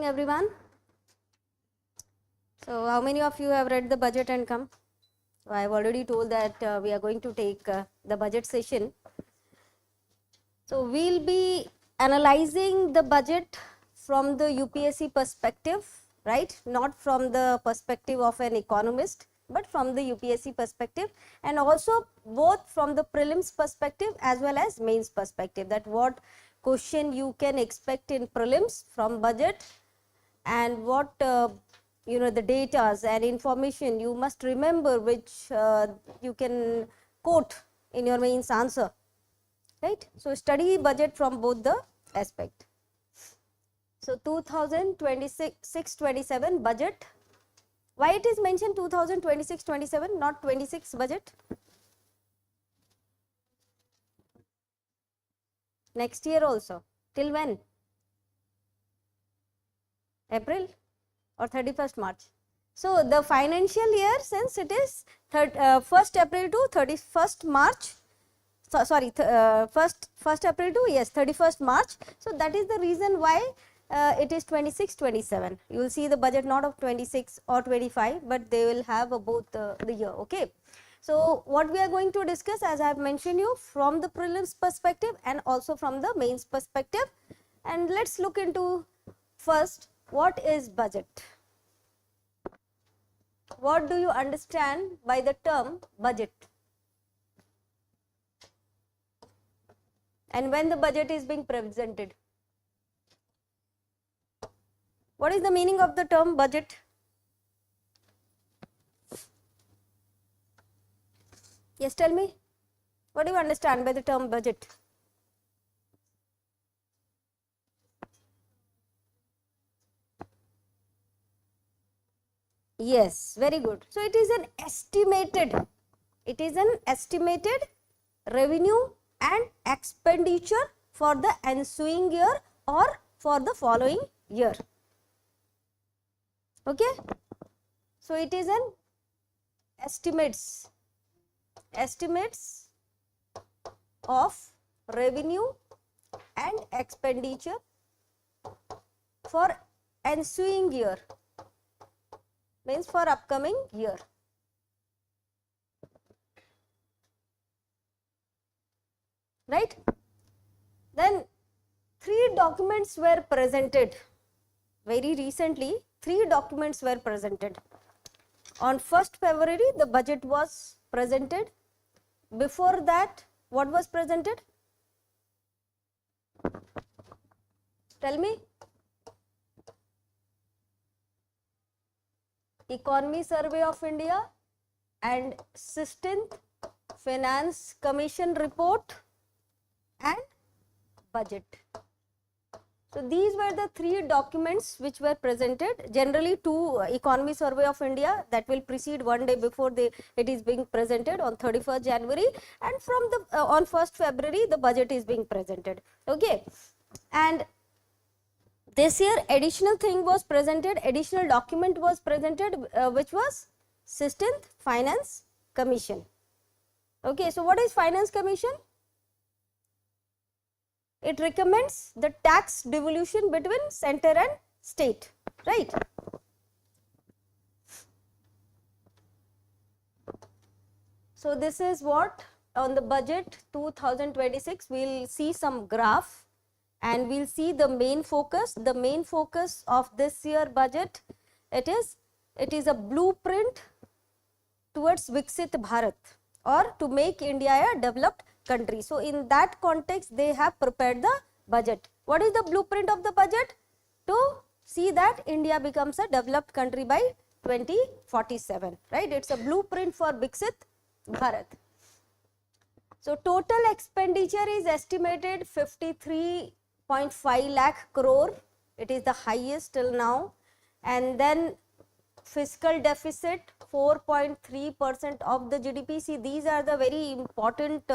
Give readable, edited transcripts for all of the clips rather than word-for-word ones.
Everyone. So how many of you have read the budget and come? I have already told that we are going to take the budget session. So we'll be analyzing the budget from the UPSC perspective, right? Not from the perspective of an economist, but from the UPSC perspective, and also both from the prelims perspective as well as mains perspective, that what question you can expect in prelims from budget and what the data and information you must remember which you can quote in your mains answer, right? So study budget from both the aspect. So 2026-27 budget. Why it is mentioned 2026-27, not 26 budget? Next year also. Till when? April or 31st March. So the financial year, since it is 1st April to 31st March, sorry, 1st April to 31st March. So that is the reason why it is 26-27. You will see the budget not of 26 or 25, but they will have both the year. Okay. So what we are going to discuss, as I have mentioned you, from the prelims perspective and also from the mains perspective. And let's look into first, what is budget? What do you understand by the term budget? And when the budget is being presented? What is the meaning of the term budget? Yes, tell me. What do you understand by the term budget? Yes, very good. So it is an estimated revenue and expenditure for the ensuing year or for the following year. Okay. So it is an estimates of revenue and expenditure for ensuing year, means for upcoming year. Right? Then 3 documents were presented very recently. 3 documents were presented. On 1st February, the budget was presented. Before that, what was presented? Tell me. Economy Survey of India and 16th Finance Commission report and budget. So these were the 3 documents which were presented. Generally 2 Economy Survey of India, that will precede one day before it is being presented on 31st January, and from the on 1st February the budget is being presented. Okay. And this year additional thing was presented, additional document was presented, which was 16th Finance Commission. Okay, so what is Finance Commission? It recommends the tax devolution between center and state, right? So this is what on the budget 2026, we'll see some graph and we'll see the main focus. The main focus of this year budget, it is a blueprint towards Viksit Bharat, or to make India a developed country. So in that context, they have prepared the budget. What is the blueprint of the budget? To see that India becomes a developed country by 2047, right? It's a blueprint for Viksit Bharat. So total expenditure is estimated 53.5 lakh crore. It is the highest till now. And then fiscal deficit 4.3% of the GDP. See, these are the very important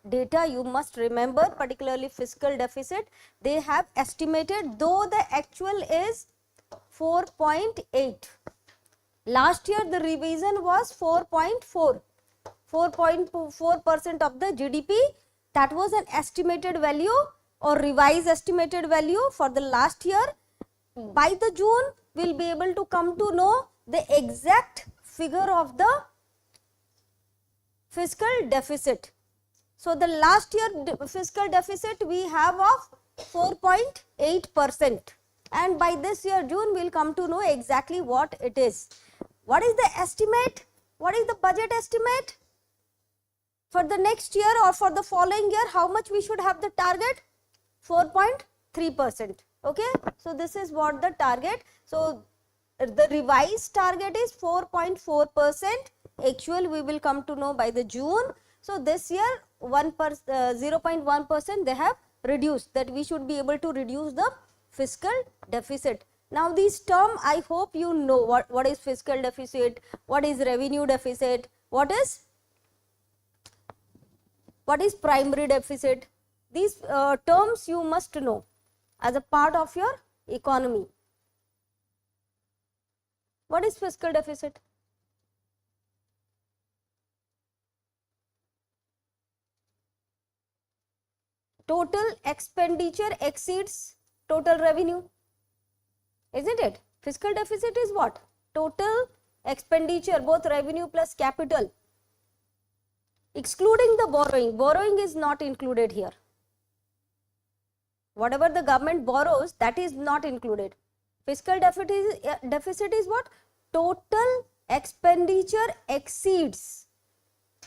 data you must remember, particularly fiscal deficit. They have estimated, though the actual is 4.8. Last year the revision was 4.4% of the GDP. That was an estimated value or revised estimated value for the last year. by the June, we'll be able to come to know the exact figure of the fiscal deficit. So the last year fiscal deficit we have of 4.8%, and by this year June we'll come to know exactly what it is. What is the estimate? What is the budget estimate for the next year or for the following year? How much we should have the target? 4.3%. Okay, so this is what the target. So the revised target is 4.4%. Actual we will come to know by the June. So this year 0.1% they have reduced, that we should be able to reduce the fiscal deficit. Now these term, I hope you know what is fiscal deficit, what is revenue deficit, what is primary deficit. These terms you must know as a part of your economy. What is fiscal deficit? Total expenditure exceeds total revenue, isn't it? Fiscal deficit is what? Total expenditure, both revenue plus capital, excluding the borrowing. Borrowing is not included here. Whatever the government borrows, that is not included. Fiscal deficit is what? Total expenditure exceeds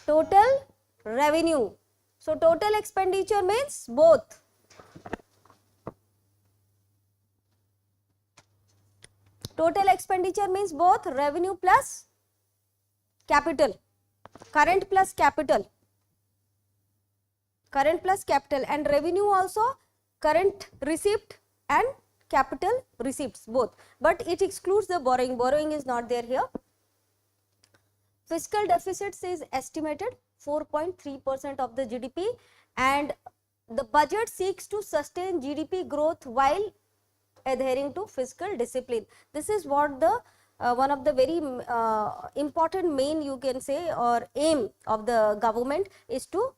total revenue. So total expenditure means both. Total expenditure means both revenue plus capital, current plus capital, and revenue also current receipt and capital receipts both, but it excludes the borrowing. Borrowing is not there here. Fiscal deficit is estimated 4.3% of the GDP, and the budget seeks to sustain GDP growth while adhering to fiscal discipline. This is what the one of the very important main, you can say, or aim of the government is to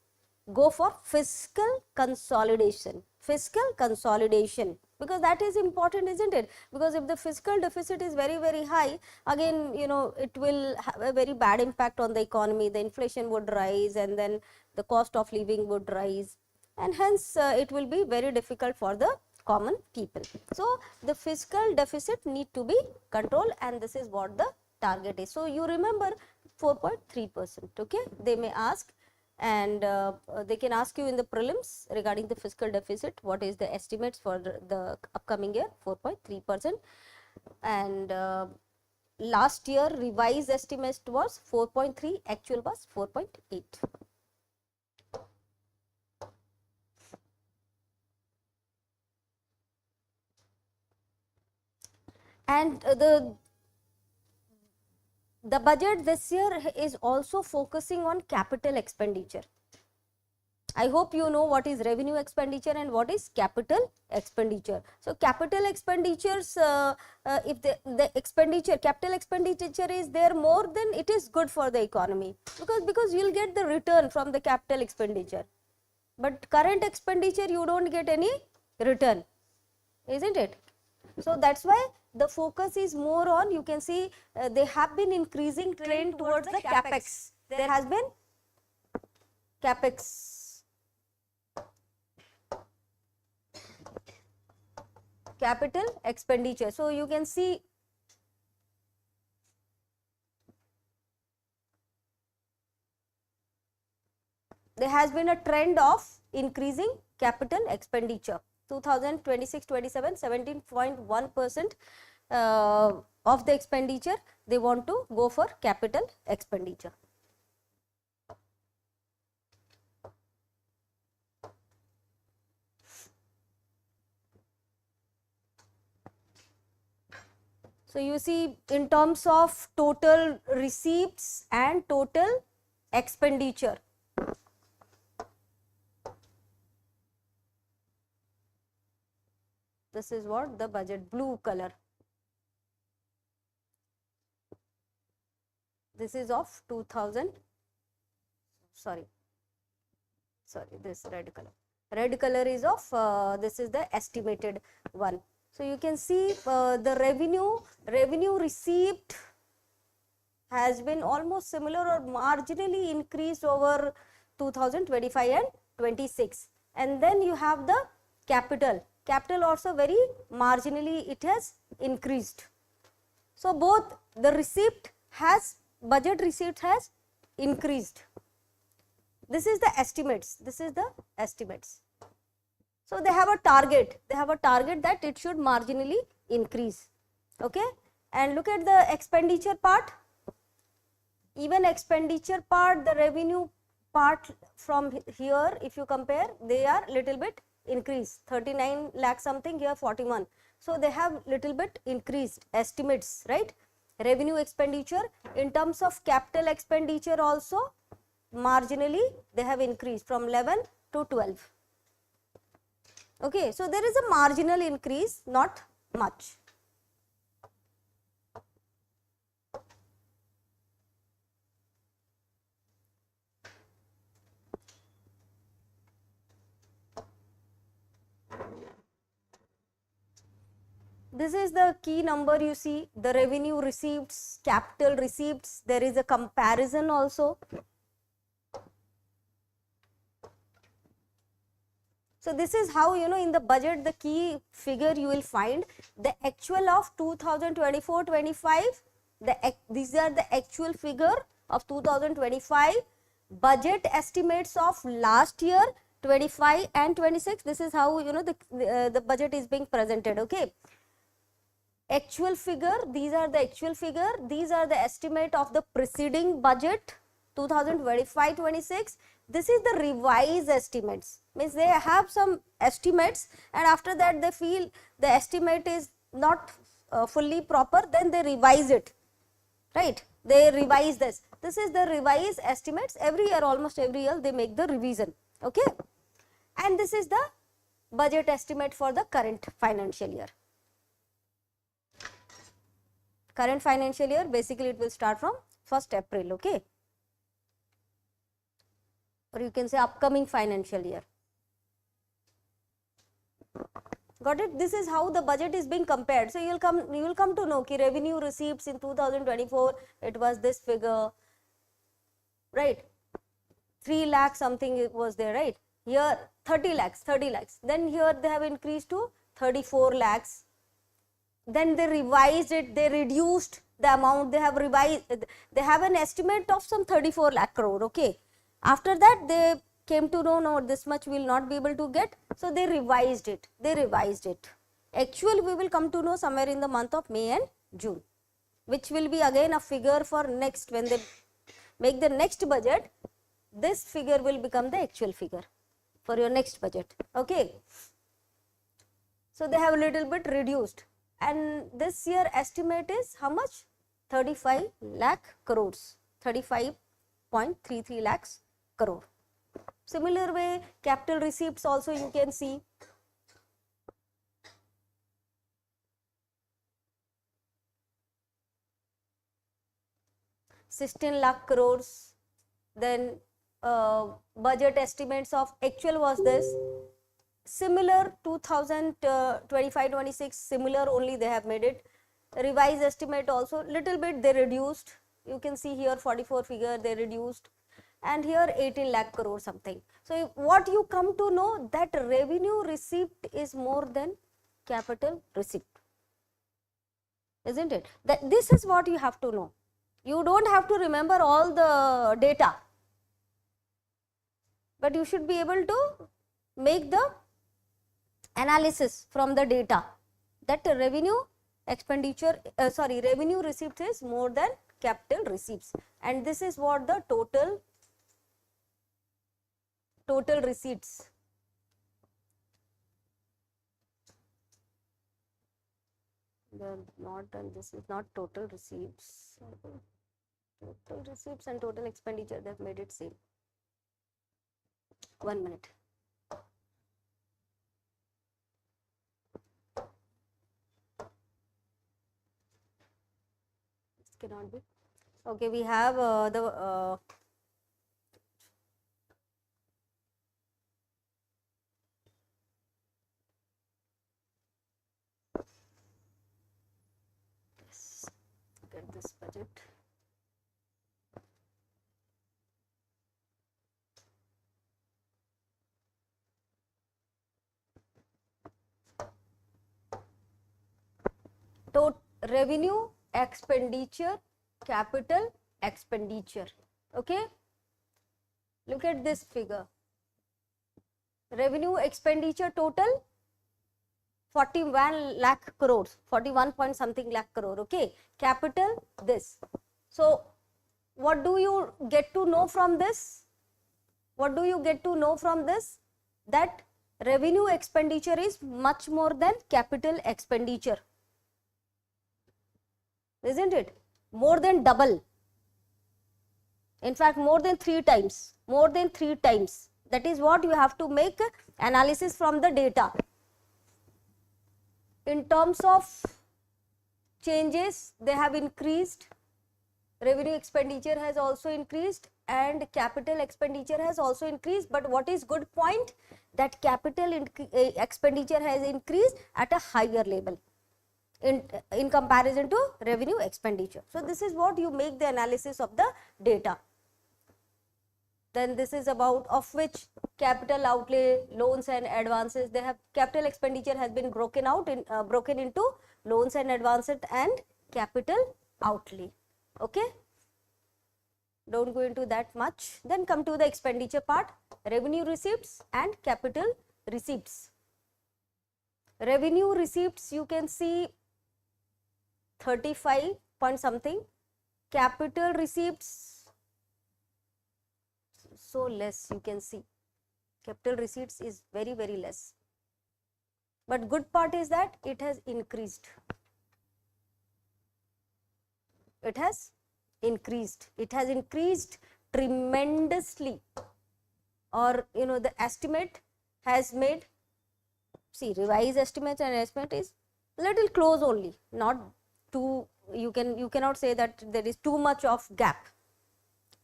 go for fiscal consolidation. Fiscal consolidation, because that is important, isn't it? Because if the fiscal deficit is very, very high, again, you know, it will have a very bad impact on the economy. The inflation would rise, and then the cost of living would rise, and hence it will be very difficult for the common people. So the fiscal deficit need to be controlled, and this is what the target is. So you remember 4.3%. okay, they may ask, and they can ask you in the prelims regarding the fiscal deficit, what is the estimates for the upcoming year? 4.3%, and last year revised estimate was 4.3, actual was 4.8. And the budget this year is also focusing on capital expenditure. I hope you know what is revenue expenditure and what is capital expenditure. So capital expenditures, if the expenditure, capital expenditure is there more, then it is good for the economy, because you will get the return from the capital expenditure. But current expenditure, you don't get any return, isn't it? So that's why the focus is more on, you can see they have been increasing trend towards the capex. There has been capex, capital expenditure. So you can see there has been a trend of increasing capital expenditure. 2026-27, 17.1% of the expenditure they want to go for capital expenditure. So you see, in terms of total receipts and total expenditure, this is what the budget, blue color. This is of 2000, sorry, this red color. Red color is of, this is the estimated one. So you can see the revenue received has been almost similar or marginally increased over 2025 and 26. And then you have the capital also very marginally it has increased. So both the budget receipt has increased. This is the estimates. So they have a target that it should marginally increase. Okay, and look at the expenditure part. Even expenditure part, the revenue part from here, if you compare, they are little bit increased. 39 lakh something, here 41. So they have little bit increased estimates, right? Revenue expenditure. In terms of capital expenditure also, marginally they have increased from 11 to 12. Okay, so there is a marginal increase, not much. This is the key number you see, the revenue receipts, capital receipts, there is a comparison also. So this is how, in the budget, the key figure you will find the actual of 2024-25, these are the actual figure of 2025, budget estimates of last year 25 and 26. This is how, the budget is being presented. Okay, actual figure, these are the actual figure, these are the estimate of the preceding budget 2025-26. This is the revised estimates, means they have some estimates and after that they feel the estimate is not fully proper, then they revise it, right? They revise this. This is the revised estimates. Every year, almost every year they make the revision. Okay, and this is the budget estimate for the current financial year. Current financial year, basically it will start from 1st April, okay? Or you can say upcoming financial year. Got it? This is how the budget is being compared. So you will come to know ki revenue receipts in 2024, it was this figure, right? 3 lakh something it was there, right? Here 30 lakhs. Then here they have increased to 34 lakhs. Then they revised it, they reduced the amount, they have revised, they have an estimate of some 34 lakh crore, okay. After that they came to know, no, this much we will not be able to get, so they revised it, Actually we will come to know somewhere in the month of May and June, which will be again a figure for next, when they make the next budget, this figure will become the actual figure for your next budget, okay. So they have a little bit reduced. And this year estimate is how much? 35 lakh crores, 35.33 lakhs crore. Similar way, capital receipts also you can see. $16 lakh crores. Then budget estimates of actual was this. Similar 2025-26, similar only they have made it. Revised estimate also little bit they reduced. You can see here 44 figure they reduced, and here 18 lakh crore something. So what you come to know, that revenue receipt is more than capital receipt, isn't it? That this is what you have to know. You don't have to remember all the data, but you should be able to make the analysis from the data that revenue receipts is more than capital receipts, and this is what the total receipts. This is not total receipts. Total receipts and total expenditure, they have made it same. 1 minute. Cannot be. Okay, we have this budget. Revenue, expenditure, capital expenditure. Okay, look at this figure. Revenue expenditure total 41 lakh crores, 41 point something lakh crore. Okay, capital this. So what do you get to know from this? What do you get to know from this? That revenue expenditure is much more than capital expenditure. Isn't it? More than double. In fact, more than 3 times. More than 3 times. That is what you have to make analysis from the data. In terms of changes, they have increased. Revenue expenditure has also increased and capital expenditure has also increased. But what is good point? That capital expenditure has increased at a higher level in comparison to revenue expenditure. So this is what you make the analysis of the data. Then this is about of which capital outlay, loans and advances. They have capital expenditure has been broken into loans and advances and capital outlay. Okay, don't go into that much. Then come to the expenditure part, revenue receipts and capital receipts. Revenue receipts you can see 35 point something, capital receipts so less, you can see capital receipts is very less, but good part is that it has increased. It has increased tremendously, or you know, the estimate has made, see, revised estimates and estimate is little close only, not too, you cannot say that there is too much of gap.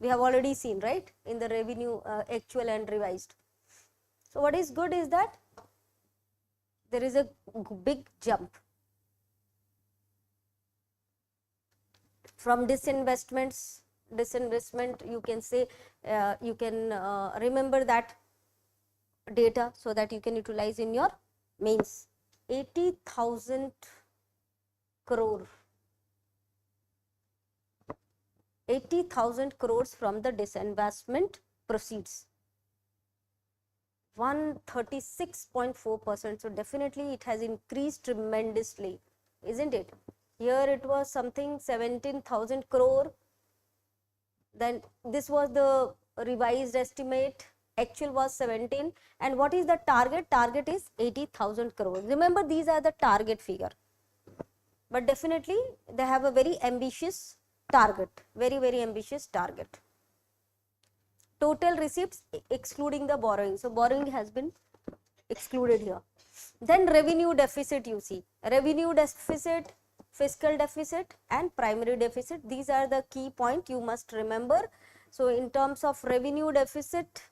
We have already seen, right, in the revenue actual and revised. So what is good is that there is a big jump from disinvestment. You can say you can remember that data so that you can utilize in your mains. 80,000 crore. 80,000 crores from the disinvestment proceeds, 136.4%. So definitely it has increased tremendously, isn't it? Here it was something 17,000 crore. Then this was the revised estimate, actual was 17. And what is the target? Target is 80,000 crore. Remember, these are the target figure. But definitely they have a very ambitious target, very ambitious target. Total receipts excluding the borrowing. So borrowing has been excluded here. Then revenue deficit, you see. Revenue deficit, fiscal deficit and primary deficit. These are the key point you must remember. So in terms of revenue deficit,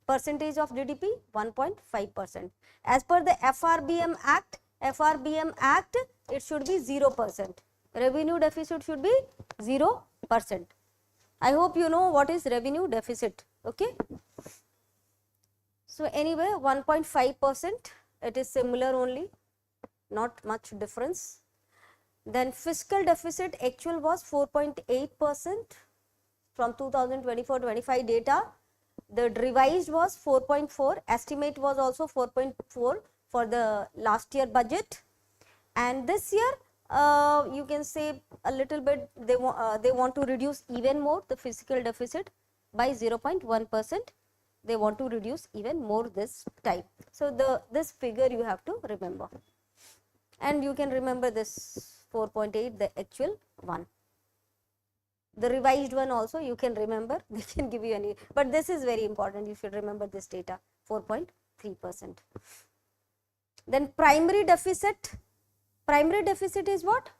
percentage of GDP 1.5%. As per the FRBM Act, it should be 0%. Revenue deficit should be 0%. I hope you know what is revenue deficit. Okay. So anyway, 1.5%, it is similar only, not much difference. Then fiscal deficit actual was 4.8% from 2024-25 data. The revised was 4.4, estimate was also 4.4 for the last year budget. And this year you can say a little bit, they want to reduce even more the fiscal deficit by 0.1%. They want to reduce even more this time. So this figure you have to remember, and you can remember this 4.8, the actual one. The revised one also you can remember, they can give you any, but this is very important, you should remember this data, 4.3%. Then primary deficit is what?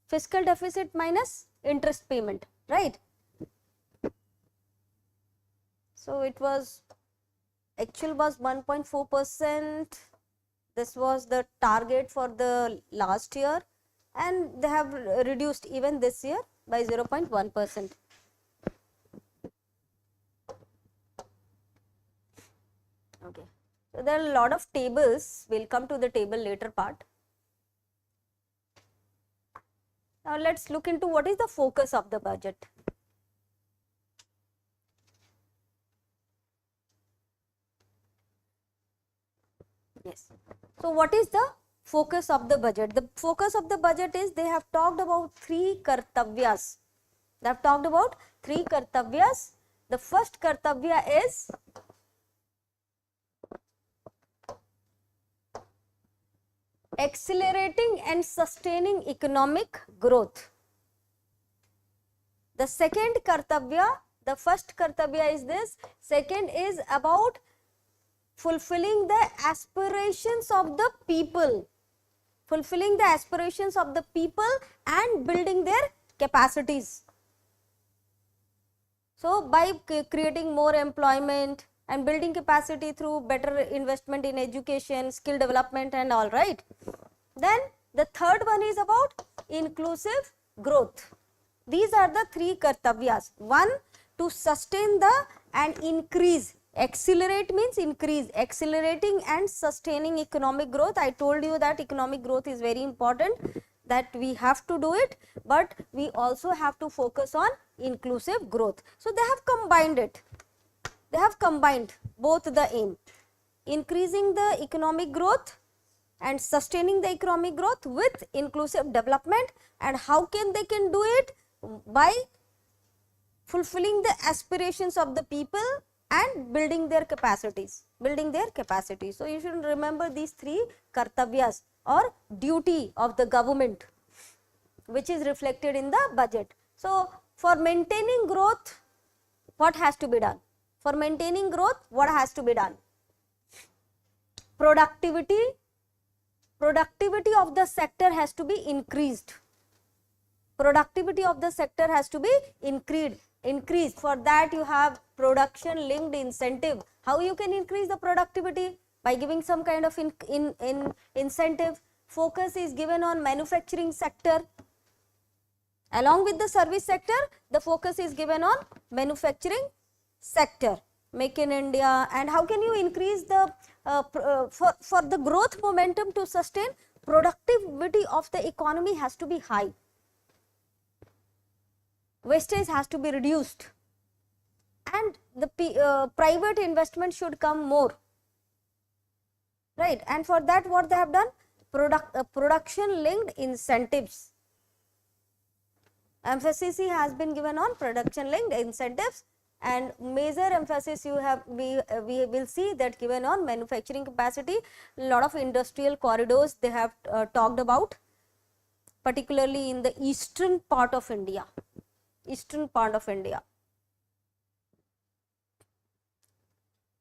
Fiscal deficit minus interest payment, right? So it was, actual was 1.4%. This was the target for the last year, and they have reduced even this year by 0.1%. Okay. So there are a lot of tables. We'll come to the table later part. Now let's look into what is the focus of the budget. Yes. So what is the focus of the budget? The focus of the budget is they have talked about 3 kartavyas. They have talked about 3 kartavyas. The first kartavya is accelerating and sustaining economic growth. The second kartavya, the first kartavya is this, second is about fulfilling the aspirations of the people, fulfilling the aspirations of the people and building their capacities. So by creating more employment and building capacity through better investment in education, skill development and all, right. Then the third one is about inclusive growth. These are the 3 kartavyas. One, to sustain the and increase. Accelerate means increase, accelerating and sustaining economic growth. I told you that economic growth is very important, that we have to do it, but we also have to focus on inclusive growth. So they have combined it. They have combined both the aim, increasing the economic growth and sustaining the economic growth with inclusive development. And how can they can do it? By fulfilling the aspirations of the people and building their capacities, So you should remember these 3 kartavyas or duty of the government, which is reflected in the budget. So for maintaining growth, what has to be done? For maintaining growth, what has to be done? Productivity of the sector has to be increased. Productivity of the sector has to be increased. For that you have production linked incentive. How you can increase the productivity? By giving some kind of incentive. Focus is given on manufacturing sector. Along with the service sector, the focus is given on manufacturing sector, Make in India. And how can you increase the for the growth momentum to sustain? Productivity of the economy has to be high, wastage has to be reduced, and the private investment should come more, right? And for that what they have done? Production linked incentives. Emphasis has been given on production linked incentives, and major emphasis we will see that given on manufacturing capacity. A lot of industrial corridors they have talked about, particularly in the eastern part of India,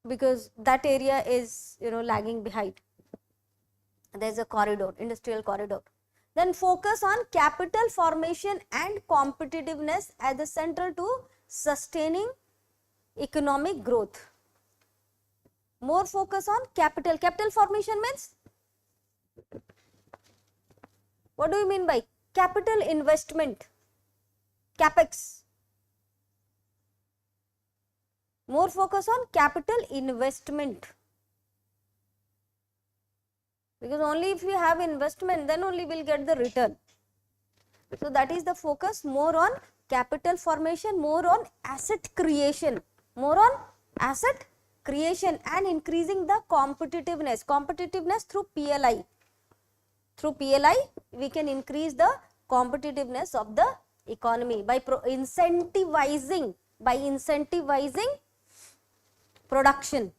because that area is lagging behind. There is a corridor, industrial corridor. Then focus on capital formation and competitiveness as the central to sustaining economic growth. More focus on capital. Capital formation means, what do you mean by capital investment? Capex. More focus on capital investment, because only if we have investment, then only we will get the return. So that is the focus, more on capital formation, more on asset creation, and increasing the competitiveness through PLI. Through PLI we can increase the competitiveness of the economy by incentivizing production.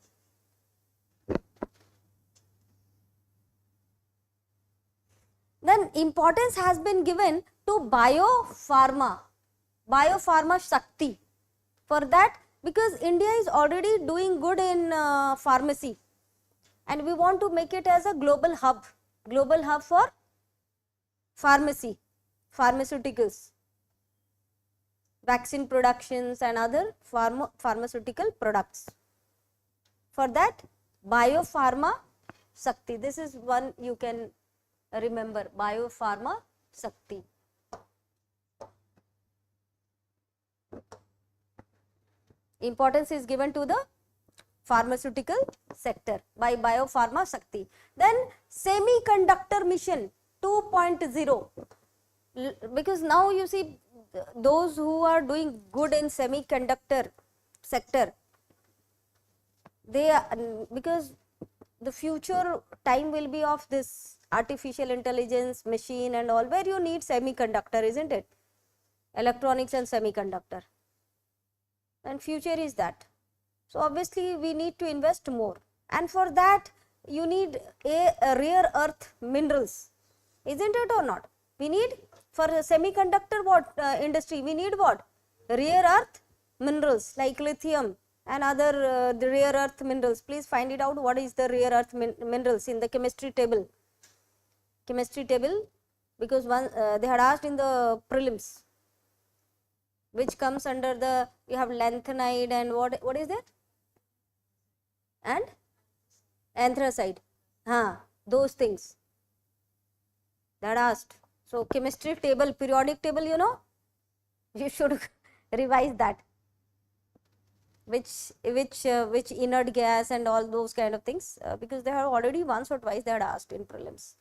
Then importance has been given to biopharma Shakti. For that, because India is already doing good in pharmacy, and we want to make it as a global hub for pharmaceuticals, vaccine productions and other pharmaceutical products. For that, biopharma Shakti, this is one you can remember, biopharma Sakti. Importance is given to the pharmaceutical sector by Biopharma Sakti. Then semiconductor mission 2.0, because now you see those who are doing good in semiconductor sector, they are, because the future time will be of this artificial intelligence, machine and all, where you need semiconductor, isn't it? Electronics and semiconductor, and future is that. So obviously we need to invest more, and for that you need a rare earth minerals, isn't it or not? We need, for semiconductor what industry, we need what? Rare earth minerals like lithium and other the rare earth minerals. Please find it out, what is the rare earth minerals in the chemistry table. Chemistry table, because one they had asked in the prelims, which comes under the, you have lanthanide and what is that? And anthracite, those things that asked. So chemistry table, periodic table, you know, you should revise that, which inert gas and all those kind of things, because they have already once or twice they had asked in prelims,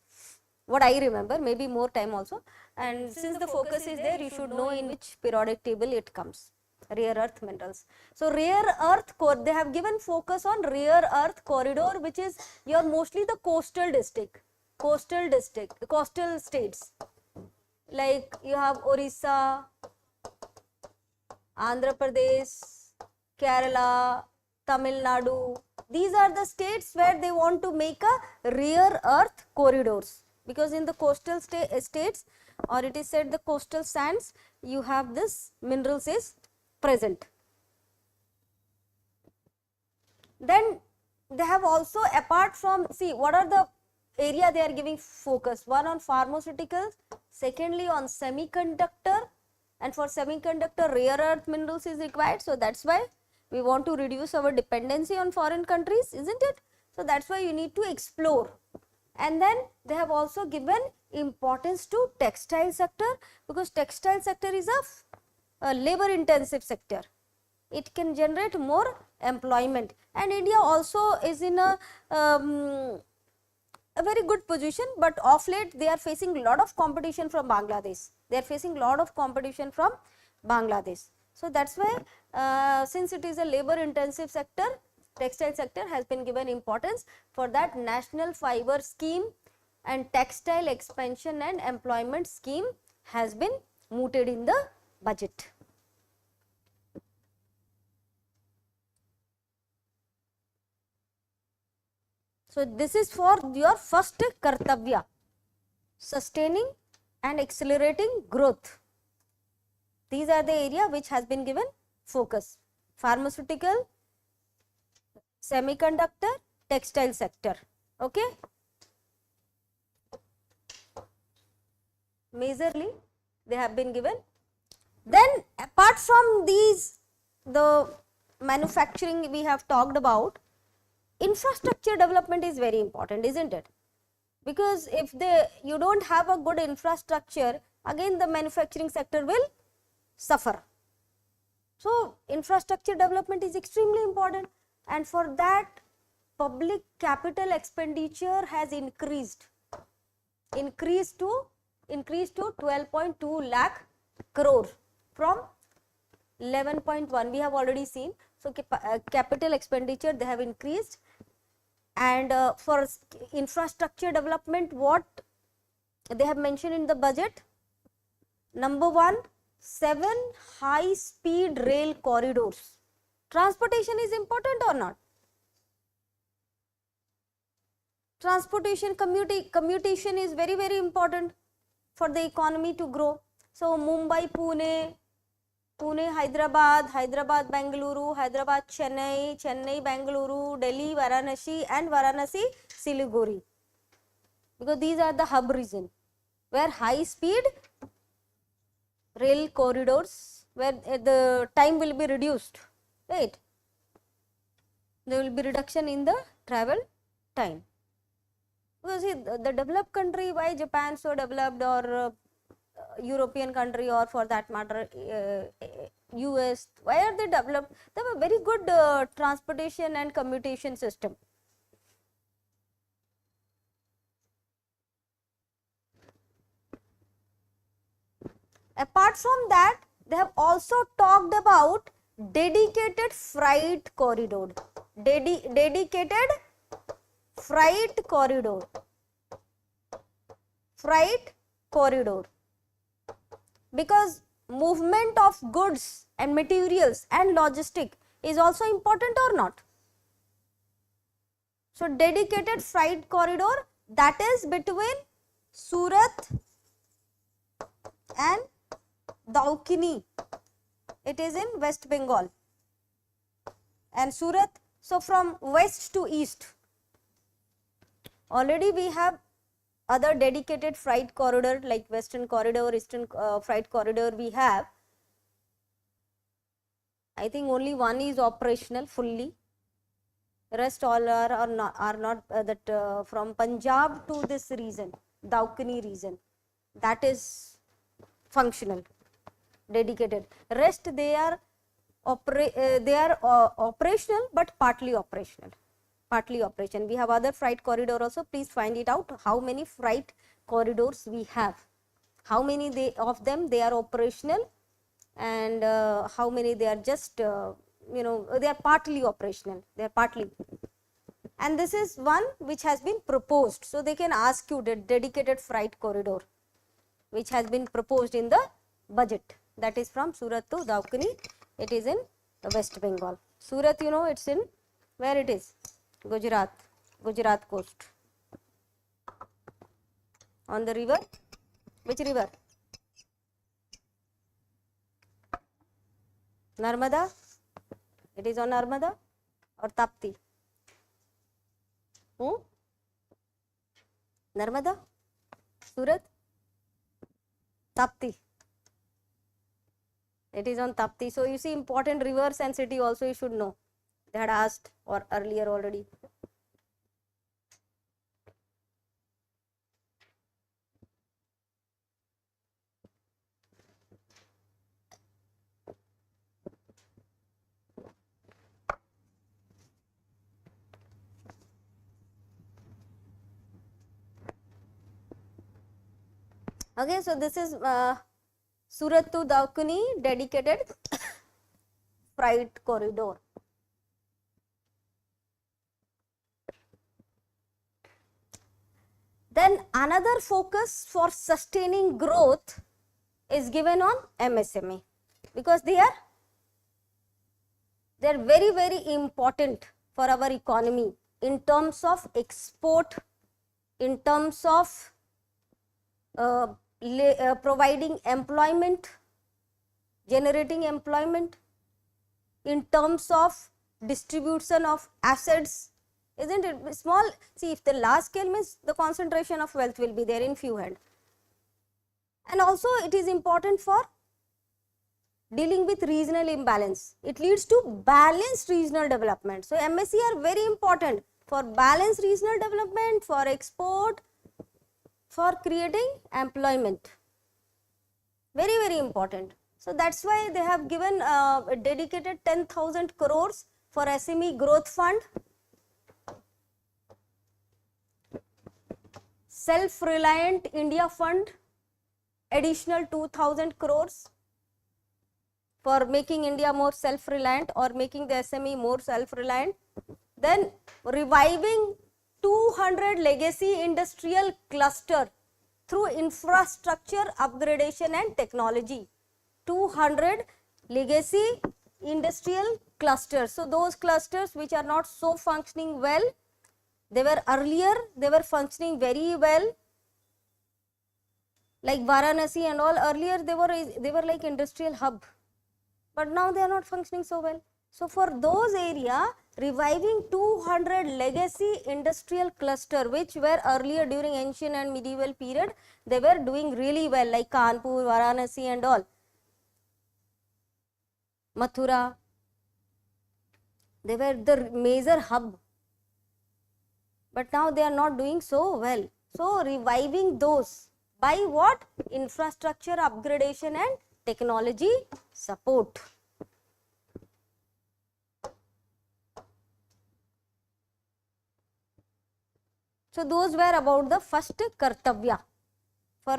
what I remember, maybe more time also. And since the focus is there, you should know in which periodic table it comes, rare earth minerals. So rare earth core, they have given focus on rare earth corridor, which is your mostly the coastal states, like you have Orissa, Andhra Pradesh, Kerala, Tamil Nadu. These are the states where they want to make a rare earth corridors, because in the coastal states, or it is said the coastal sands, you have this minerals is present. Then they have also, apart from, see what are the area they are giving focus, one on pharmaceuticals, secondly on semiconductor, and for semiconductor rare earth minerals is required. So that's why we want to reduce our dependency on foreign countries, isn't it? So that's why you need to explore. And then they have also given importance to textile sector, because textile sector is a labor intensive sector. It can generate more employment, and India also is in a very good position, but of late they are facing a lot of competition from Bangladesh. So that's why since it is a labor intensive sector, textile sector has been given importance. For that, National Fiber Scheme and Textile Expansion and Employment Scheme has been mooted in the budget. So this is for your first kartavya, sustaining and accelerating growth. These are the area which has been given focus: pharmaceutical, semiconductor, textile sector. Okay, majorly they have been given. Then apart from these, the manufacturing we have talked about, infrastructure development is very important, isn't it? Because if you don't have a good infrastructure, again the manufacturing sector will suffer. So infrastructure development is extremely important, and for that public capital expenditure has increased to 12.2 lakh crore from 11.1 we have already seen. So capital expenditure they have increased, and for infrastructure development, what they have mentioned in the budget, number 1, 7 high speed rail corridors. Transportation is important or not? Transportation, commutation is very, very important for the economy to grow. So Mumbai, Pune, Hyderabad, Bengaluru, Hyderabad, Chennai, Bengaluru, Delhi, Varanasi, and Varanasi, Siliguri. Because these are the hub region where high speed rail corridors, where the time will be reduced, right? There will be reduction in the travel time. Because see, the developed country, why Japan so developed, or European country, or for that matter US, why are they developed? They have a very good transportation and commutation system. Apart from that, they have also talked about dedicated freight corridor. Dedicated freight corridor. Freight corridor. Because movement of goods and materials and logistic is also important or not? So dedicated freight corridor, that is between Surat and Daukini. It is in West Bengal and Surat. So from west to east, already we have other dedicated freight corridor like Western corridor, Eastern freight corridor we have. I think only one is operational fully. Rest all are not that from Punjab to this region, Daukini region, that is functional, dedicated. Rest they are operational but partly operational. We have other freight corridor also. Please find it out how many freight corridors we have, how many of them they are operational, and how many they are just they are partly operational, they are partly. And this is one which has been proposed, so they can ask you the dedicated freight corridor which has been proposed in the budget, that is from Surat to Daukini. It is in West Bengal. Surat, it's in where it is? Gujarat coast, on the river. Which river? Narmada. It is on Narmada or Tapti? Narmada, Surat, Tapti. It is on Tapti. So you see, important rivers and city also you should know. They had asked or earlier already. Okay, so this is Surat to Daukini dedicated freight corridor. Then another focus for sustaining growth is given on MSME, because they are very, very important for our economy in terms of export, in terms of providing employment, generating employment, in terms of distribution of assets, isn't it? Small, see, if the large scale means the concentration of wealth will be there in few hands. And also it is important for dealing with regional imbalance. It leads to balanced regional development. So MSE are very important for balanced regional development, for export, for creating employment. Very, very important. So that's why they have given a dedicated 10,000 crores for SME growth fund, self-reliant India fund, additional 2,000 crores for making India more self-reliant or making the SME more self-reliant. Then reviving 200 legacy industrial cluster through infrastructure upgradation and technology. 200 legacy industrial clusters. So those clusters which are not so functioning well, they were functioning very well, like Varanasi and all. Earlier they were like industrial hub, but now they are not functioning so well. So for those area, reviving 200 legacy industrial cluster which were earlier during ancient and medieval period, they were doing really well, like Kanpur, Varanasi and all, Mathura, they were the major hub, but now they are not doing so well. So reviving those by what? Infrastructure upgradation and technology support. So those were about the first kartavya for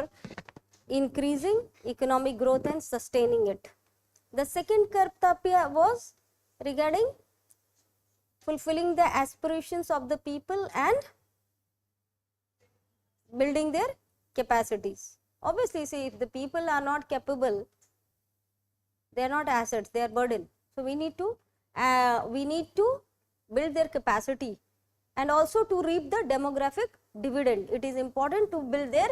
increasing economic growth and sustaining it. The second kartavya was regarding fulfilling the aspirations of the people and building their capacities. Obviously, see, if the people are not capable, they are not assets, they are burden. So we need to build their capacity and also to reap the demographic dividend. It is important to build their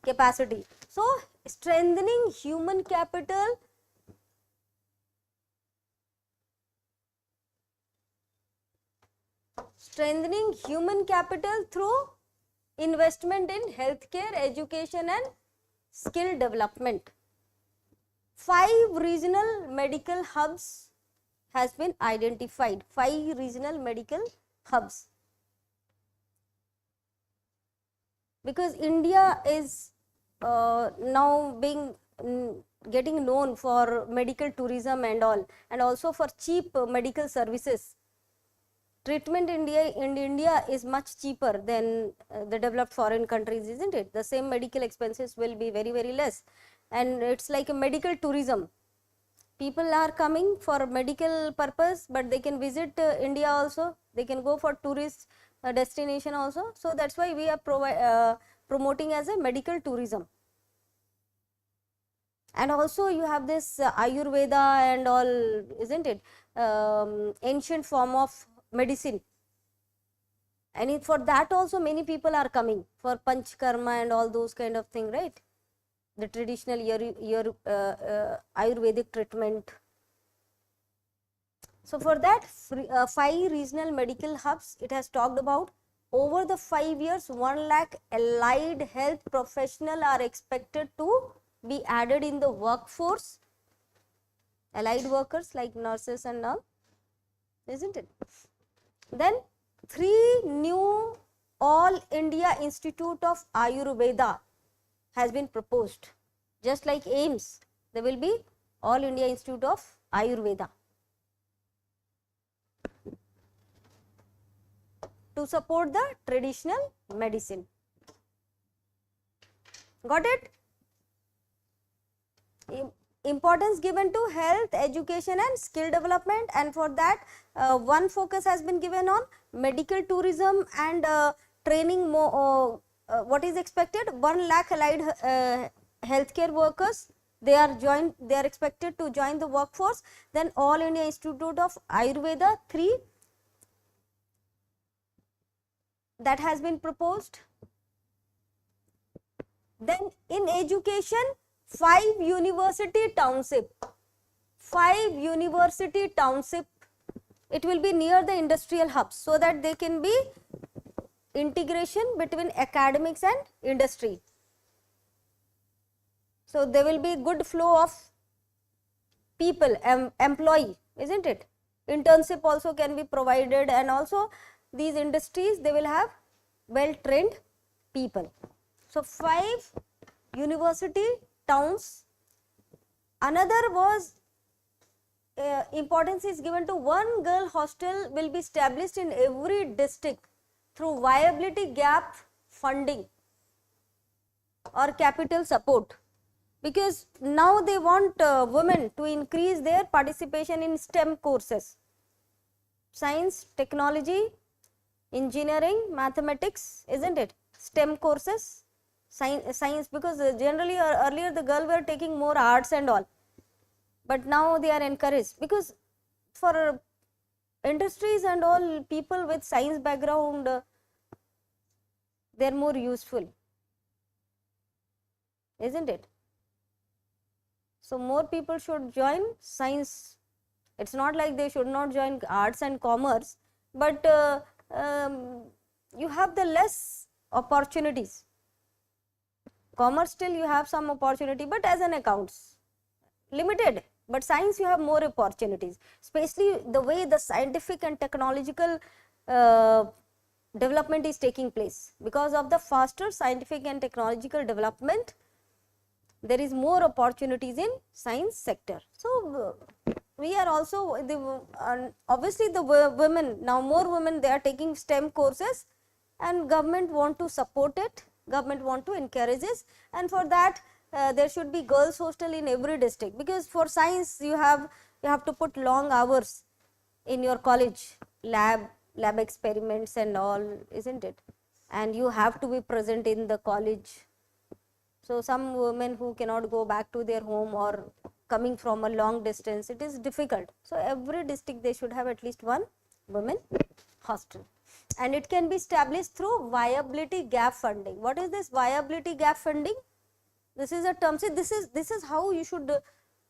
capacity. So strengthening human capital, through investment in healthcare, education and skill development. 5 regional medical hubs has been identified. 5 regional medical hubs. Because India is now getting known for medical tourism and all, and also for cheap medical services. Treatment in India is much cheaper than the developed foreign countries, isn't it? The same medical expenses will be very, very less, and it's like a medical tourism. People are coming for medical purpose, but they can visit India also. They can go for tourist destination also. So that's why we are promoting as a medical tourism. And also you have this Ayurveda and all, isn't it? Ancient form of medicine, and for that also many people are coming for panchkarma and all those kind of thing, right? The traditional Ayurvedic treatment. So for that 5 regional medical hubs, it has talked about. Over the 5 years, 1 lakh allied health professionals are expected to be added in the workforce, allied workers like nurses and all, isn't it? Then 3 new All India Institute of Ayurveda has been proposed. Just like AIIMS, there will be All India Institute of Ayurveda to support the traditional medicine. Got it? Importance given to health, education and skill development, and for that one focus has been given on medical tourism and training. What is expected? 1 lakh allied healthcare workers, they are expected to join the workforce. Then All India Institute of Ayurveda 3, that has been proposed. Then in education, 5 university township, it will be near the industrial hubs, so that they can be integration between academics and industry. So there will be good flow of people, employee, isn't it? Internship also can be provided, and also these industries, they will have well trained people. So 5 university towns. Another was importance is given to 1 girl hostel will be established in every district through viability gap funding or capital support, because now they want women to increase their participation in STEM courses, science, technology, engineering, mathematics, isn't it? STEM courses, science, because generally earlier the girls were taking more arts and all, but now they are encouraged, because for industries and all, people with science background, they are more useful, isn't it? So more people should join science. It's not like they should not join arts and commerce, but you have the less opportunities. Commerce still you have some opportunity, but as an accounts, limited. But science you have more opportunities, especially the way the scientific and technological development is taking place. Because of the faster scientific and technological development, there is more opportunities in science sector. So we are also obviously the women, now more women, they are taking STEM courses, and government want to support it, government want to encourage this, and for that there should be girls hostel in every district, because for science you have to put long hours in your college, lab experiments and all, isn't it, and you have to be present in the college. So some women who cannot go back to their home or coming from a long distance, it is difficult. So every district they should have at least one women hostel, and it can be established through viability gap funding. What is this viability gap funding? This is a term. See, this is how you should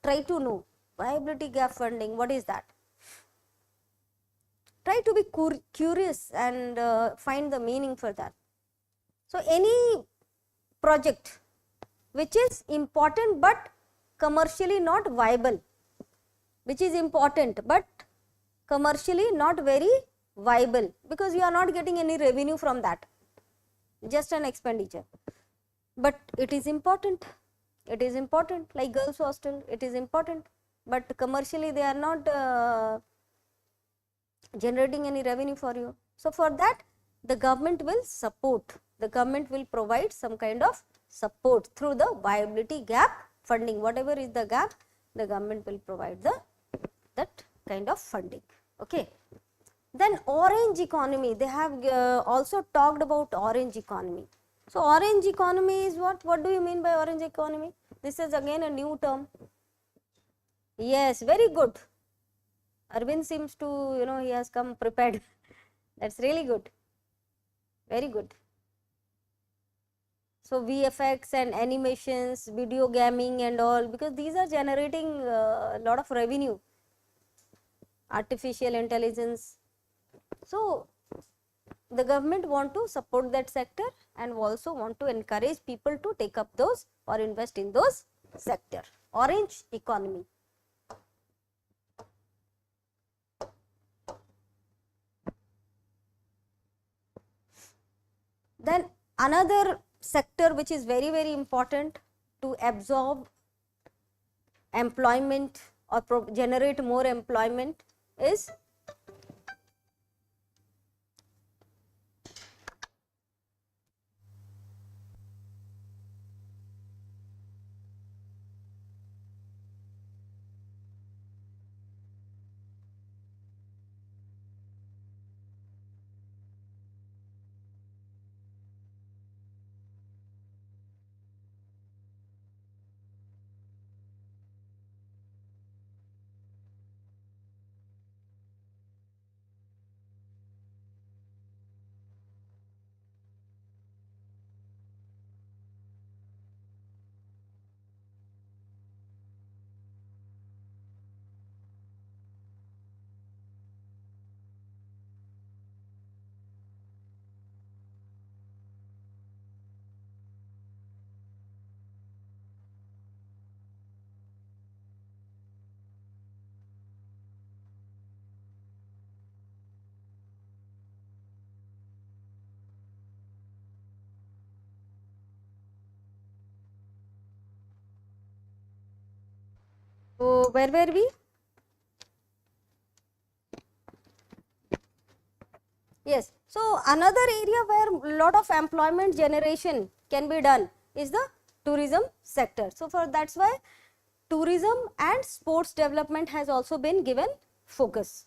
try to know viability gap funding. What is that? Try to be curious and find the meaning for that. So any project which is important but commercially not viable, which is important but commercially not very viable, because you are not getting any revenue from that, just an expenditure, but it is important, like girls hostel, it is important, but commercially they are not generating any revenue for you. So for that the government will support, the government will provide some kind of support through the viability gap funding. Whatever is the gap, the government will provide that kind of funding. Okay. Then orange economy, they have also talked about orange economy. So orange economy is what? What do you mean by orange economy? This is again a new term. Yes, very good. Arvind seems to, he has come prepared. That's really good. Very good. So VFX and animations, video gaming and all, because these are generating a lot of revenue. Artificial intelligence. So the government want to support that sector and also want to encourage people to take up those or invest in those sector. Orange economy. Then another sector which is very, very important to absorb employment or generate more employment is so where were we? Yes. So another area where lot of employment generation can be done is the tourism sector. So for that's why tourism and sports development has also been given focus.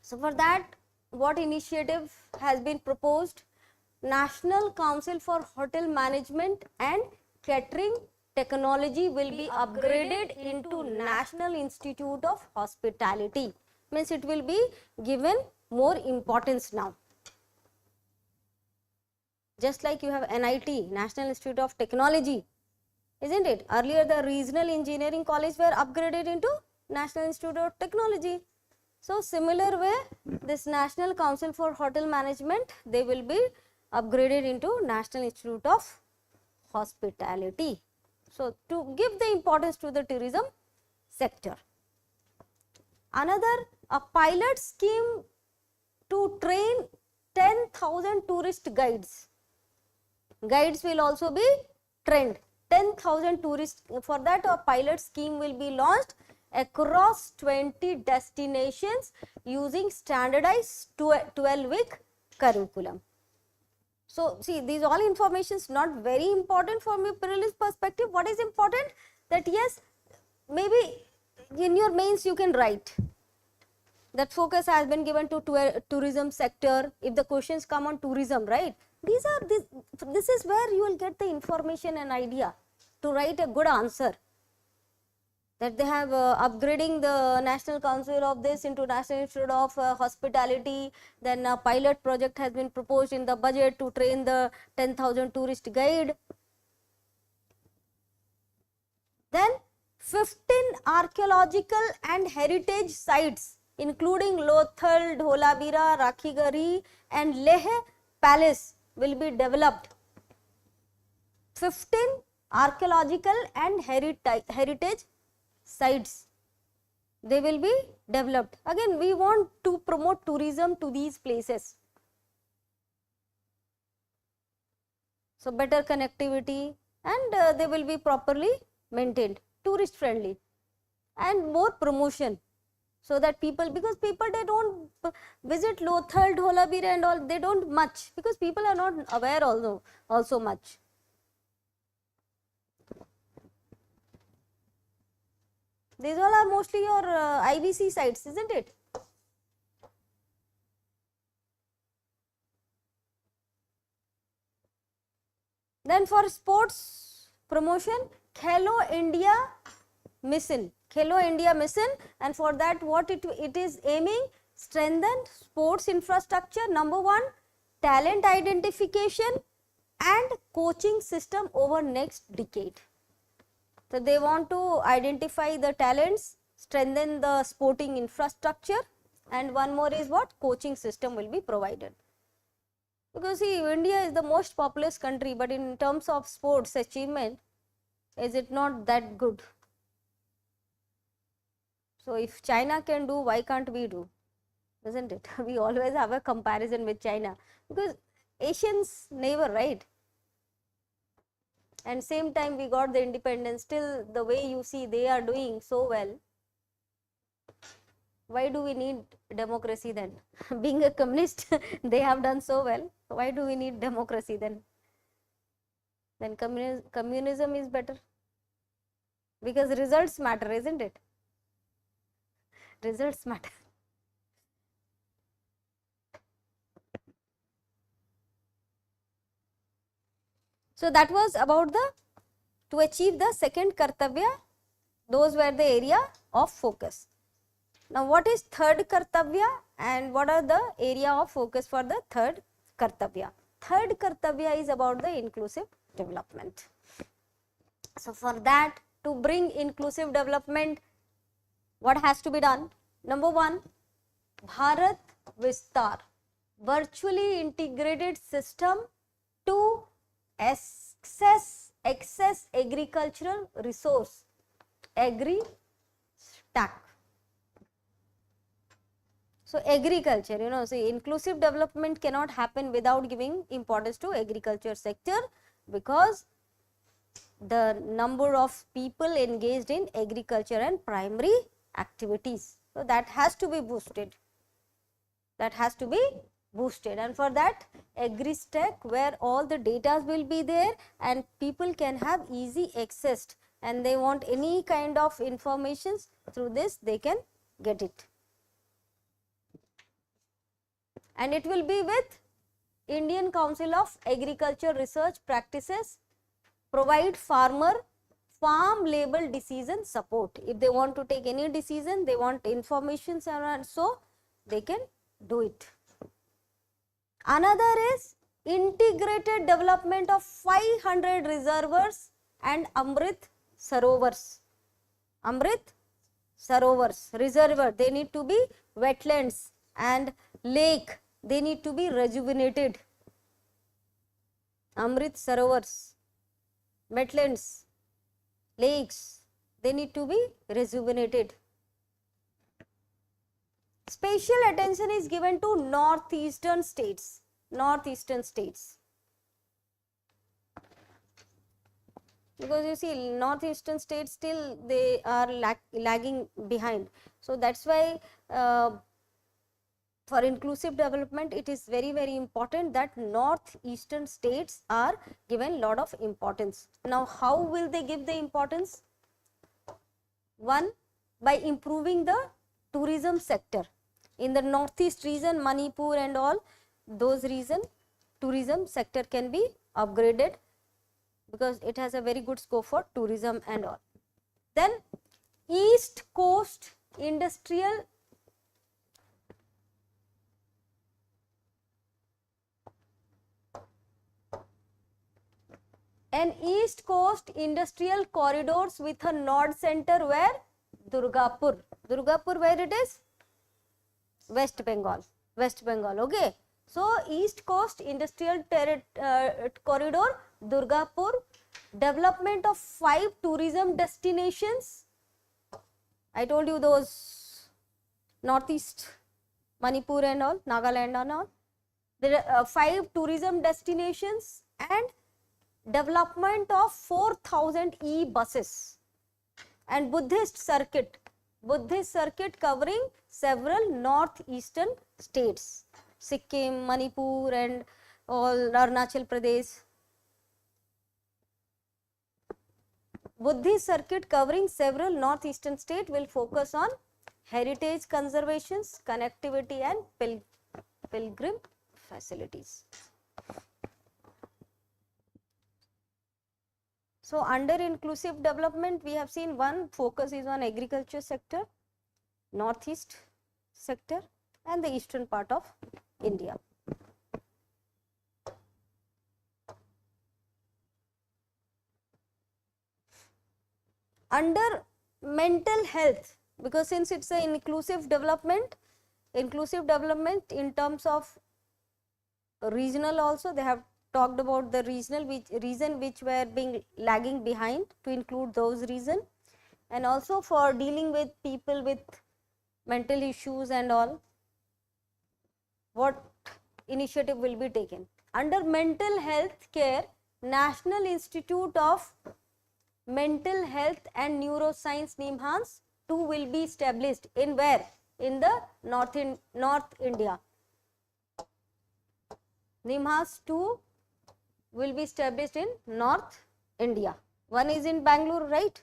So for that, what initiative has been proposed? National Council for Hotel Management and Catering Technology will be upgraded into National Institute of Hospitality. Means it will be given more importance now. Just like you have NIT, National Institute of Technology, isn't it? Earlier the regional engineering college were upgraded into National Institute of Technology. So similar way, this National Council for Hotel Management, they will be upgraded into National Institute of Hospitality. So to give the importance to the tourism sector. Another, a pilot scheme to train 10,000 tourist guides. Guides will also be trained. 10,000 tourists. For that, a pilot scheme will be launched across 20 destinations using standardized 12-week curriculum. So, see, these all information is not very important from your prelims perspective. What is important? That yes, maybe in your mains you can write that focus has been given to tourism sector. If the questions come on tourism, right? This is where you will get the information and idea to write a good answer. That they have upgrading the National Council of this into National Institute of Hospitality. Then a pilot project has been proposed in the budget to train the 10,000 tourist guide. Then 15 archaeological and heritage sites including Lothal, Dholabira, Rakhigari and Leh Palace will be developed. 15 archaeological and heritage sites, they will be developed. Again, we want to promote tourism to these places. So, better connectivity and they will be properly maintained, tourist friendly and more promotion. So that people, because people they don't visit Lothal, Dholabira and all, they don't much because people are not aware also much. These all are mostly your IBC sites, isn't it? Then for sports promotion, Khelo India Mission. Khelo India Mission, and for that what it is aiming, strengthen sports infrastructure, number 1, talent identification and coaching system over next decade. So they want to identify the talents, strengthen the sporting infrastructure, and one more is what? Coaching system will be provided. Because see, India is the most populous country, but in terms of sports achievement, is it not that good? So if China can do, why can't we do? Isn't it? We always have a comparison with China because Asians never, right? And same time we got the independence, still the way you see they are doing so well. Why do we need democracy then? Being a communist, they have done so well. Why do we need democracy then? Then communism is better. Because results matter, isn't it? Results matter. So that was about to achieve the second kartavya. Those were the area of focus. Now what is third kartavya and what are the area of focus for the third kartavya? Third kartavya is about the inclusive development. So for that, to bring inclusive development, what has to be done? Number 1, Bharat Vistar, virtually integrated system to access agricultural resource, agri-stack. So agriculture, you know, see, inclusive development cannot happen without giving importance to agriculture sector, because the number of people engaged in agriculture and primary activities, so that has to be boosted. That has to be boosted, and for that agri-stack, where all the data will be there and people can have easy access, and they want any kind of information through this, they can get it. And it will be with Indian Council of Agriculture Research Practices, provide farmer farm level decision support. If they want to take any decision, they want information, and so they can do it. Another is integrated development of 500 reservoirs and Amrit Sarovars. Amrit Sarovars, reservoir, they need to be wetlands, and lake, they need to be rejuvenated. Amrit Sarovars, wetlands, lakes, they need to be rejuvenated. Special attention is given to northeastern states. northeastern states. Because you see, northeastern states still they are lagging behind. So that's why for inclusive development, it is very, very important that northeastern states are given lot of importance. Now, how will they give the importance? One, by improving the tourism sector. In the northeast region, Manipur and all those region, tourism sector can be upgraded because it has a very good scope for tourism and all. Then East Coast Industrial and East Coast Industrial Corridors with a node center where? Durgapur. Durgapur, where it is? West Bengal. West Bengal, okay. So, East Coast Industrial Corridor, Durgapur, development of 5 tourism destinations. I told you those Northeast, Manipur and all, Nagaland and all. There are 5 tourism destinations and development of 4,000 e-buses and Buddhist circuit covering several northeastern states, Sikkim, Manipur and all Arunachal Pradesh. Buddhist circuit covering several northeastern states will focus on heritage conservations, connectivity and pilgrim facilities. So, under inclusive development, we have seen one focus is on agriculture sector, northeast sector and the eastern part of India. Under mental health, because since it is an inclusive development in terms of regional also, they have talked about the regional reason which were being lagging behind to include those reason, and also for dealing with people with mental issues and all, what initiative will be taken. Under mental health care, National Institute of Mental Health and Neuroscience NIMHANS 2 will be established in where? In the North India. NIMHANS 2 will be established in North India. One is in Bangalore, right?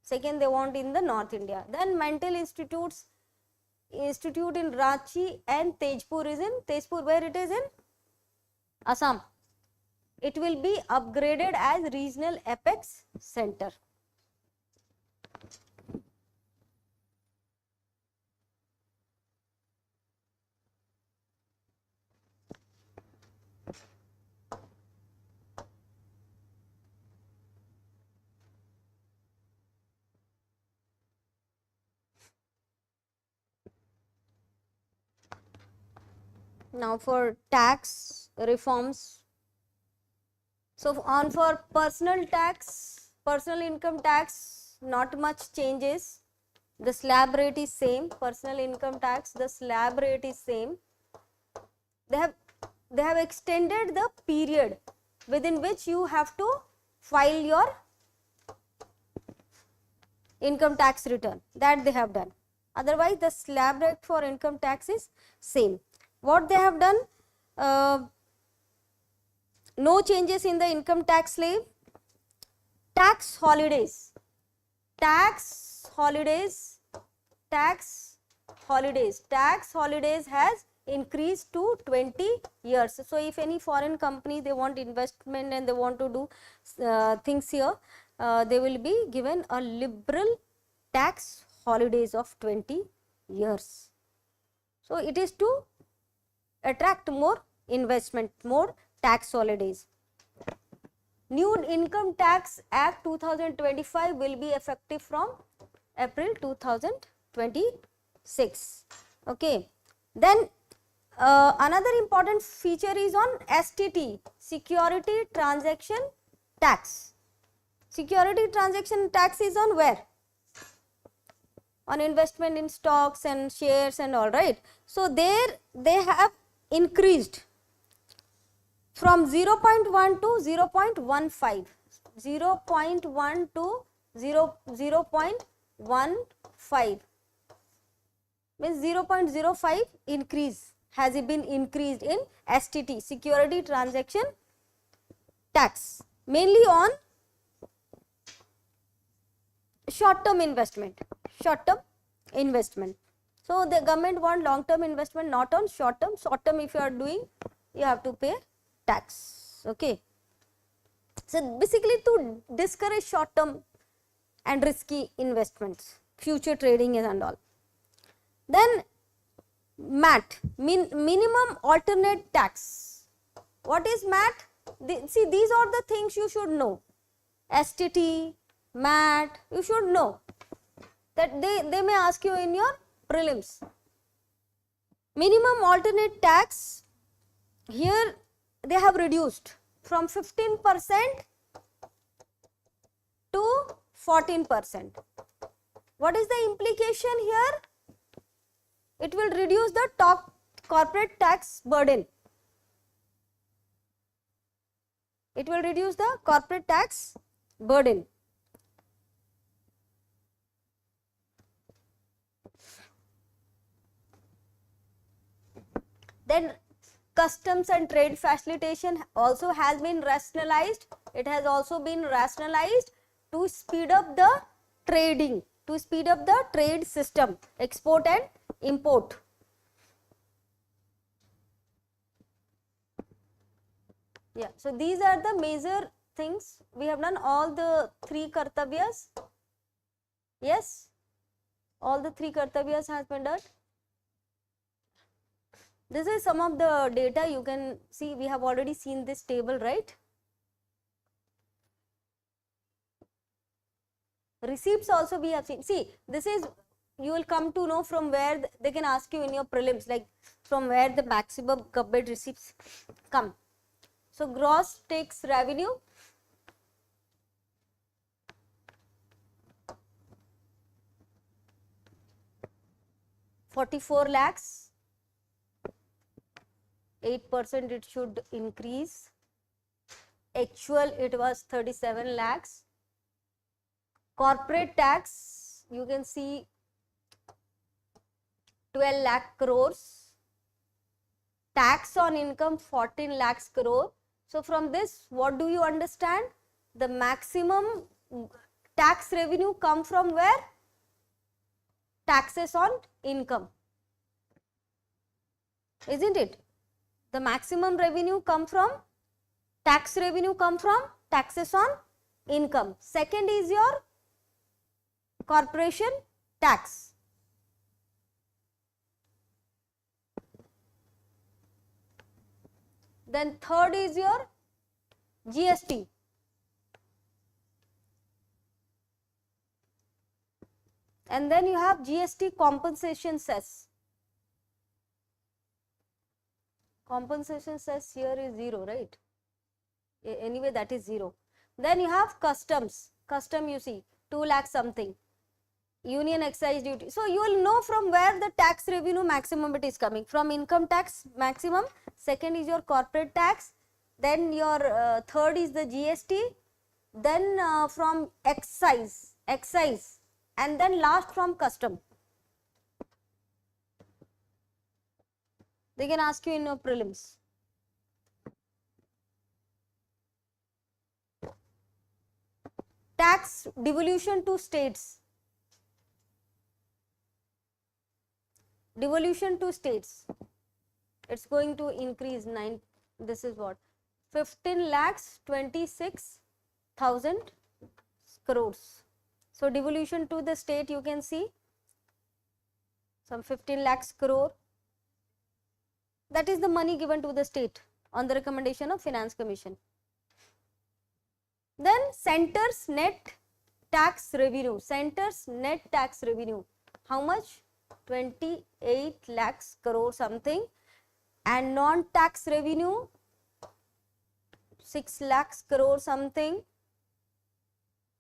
Second, they want in the North India. Then mental institute in Ranchi and Tezpur is in Tezpur, where it is in Assam. It will be upgraded as regional apex center. Now for tax reforms. So for personal tax, personal income tax, not much changes. The slab rate is same. Personal income tax, the slab rate is same. They have extended the period within which you have to file your income tax return. That they have done. Otherwise, the slab rate for income tax is same. What they have done? No changes in the income tax slab. Tax holidays. Tax holidays has increased to 20 years. So, if any foreign company they want investment and they want to do things here, they will be given a liberal tax holidays of 20 years. So, it is to attract more investment, more tax holidays. New Income Tax Act 2025 will be effective from April 2026. Okay. Then another important feature is on STT, Security Transaction Tax. Security Transaction Tax is on where? On investment in stocks and shares and all, right. So, there they have increased from 0.1 to 0.15, 0.1 to 0.15 means 0.05 increase has been increased in STT, security transaction tax, mainly on short term investment. So the government want long term investment, not on short term. Short term if you are doing, you have to pay tax. Okay. So basically to discourage short term and risky investments, future trading and all. Then MAT, minimum alternate tax. What is MAT? See, these are the things you should know. STT, MAT, you should know that they may ask you in your prelims. Minimum alternate tax, here they have reduced from 15% to 14%. What is the implication here? It will reduce the top corporate tax burden. It will reduce the corporate tax burden. Then customs and trade facilitation also has been rationalized. It has also been rationalized to speed up the trading, to speed up the trade system, export and import. Yeah, so these are the major things. We have done all the 3 kartavyas. Yes, all the 3 kartavyas has been done. This is some of the data you can see. We have already seen this table, right? Receipts also we have seen. See, this is, you will come to know from where they can ask you in your prelims, like from where the maximum government receipts come. So gross tax revenue, $44 lakhs, 8% it should increase. Actual it was 37 lakhs. Corporate tax, you can see 12 lakh crores. Tax on income 14 lakhs crore. So from this, what do you understand? The maximum tax revenue come from where? Taxes on income, isn't it? The maximum revenue come from, tax revenue come from taxes on income. Second is your corporation tax. Then third is your GST. And then you have GST compensation cess. Compensation cess here is 0, right? Anyway, that is 0. Then you have customs. Custom you see 2 lakh something. Union excise duty. So you will know from where the tax revenue maximum it is coming. From income tax maximum. Second is your corporate tax. Then your third is the GST. Then from excise. And then last from custom. They can ask you in your prelims. Tax devolution to states. Devolution to states. It's going to increase 9. This is what? 15 lakhs 26,000 crores. So devolution to the state you can see some 15 lakhs crore. That is the money given to the state on the recommendation of Finance Commission. Then center's net tax revenue. Center's net tax revenue. How much? 28 lakhs crore something. And non-tax revenue 6 lakhs crore something.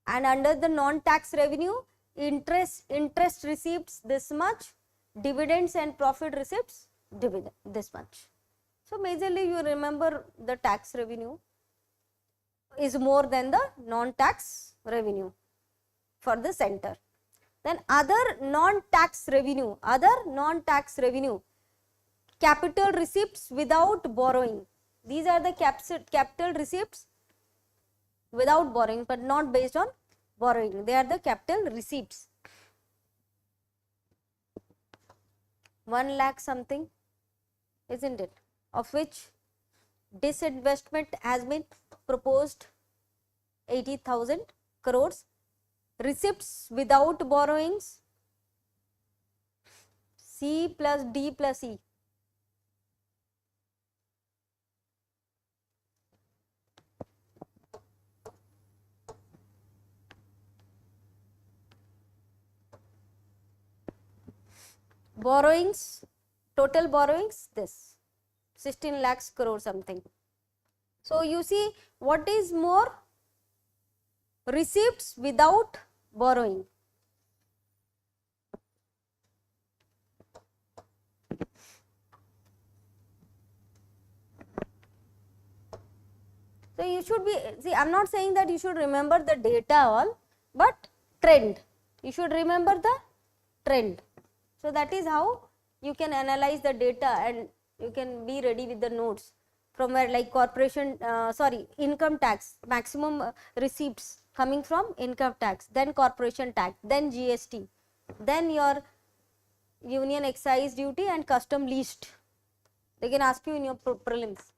And under the non-tax revenue, interest receipts this much, dividends and profit receipts this much. So majorly you remember the tax revenue is more than the non-tax revenue for the center. Then other non-tax revenue, capital receipts without borrowing. These are the capital receipts without borrowing, but not based on borrowing. They are the capital receipts. 1 lakh something, isn't it? Of which disinvestment has been proposed 80,000 crores. Receipts without borrowings, C plus D plus E. Borrowings, total borrowings, this 16 lakhs crore something. So you see what is more? Receipts without borrowing. So you should be, see, I am not saying that you should remember the data all, but trend. You should remember the trend. So that is how you can analyze the data and you can be ready with the notes from where, like corporation, income tax, maximum receipts coming from income tax, then corporation tax, then GST, then your union excise duty and custom least. They can ask you in your prelims.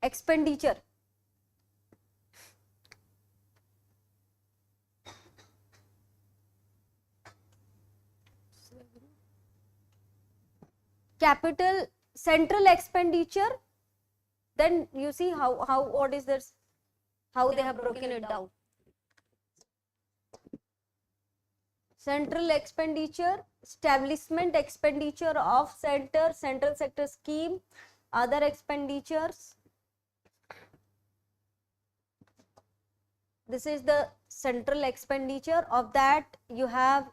Expenditure. Capital central expenditure, then you see how what is this, how they have broken it down. Central expenditure, establishment expenditure of center, central sector scheme, other expenditures. This is the central expenditure. Of that you have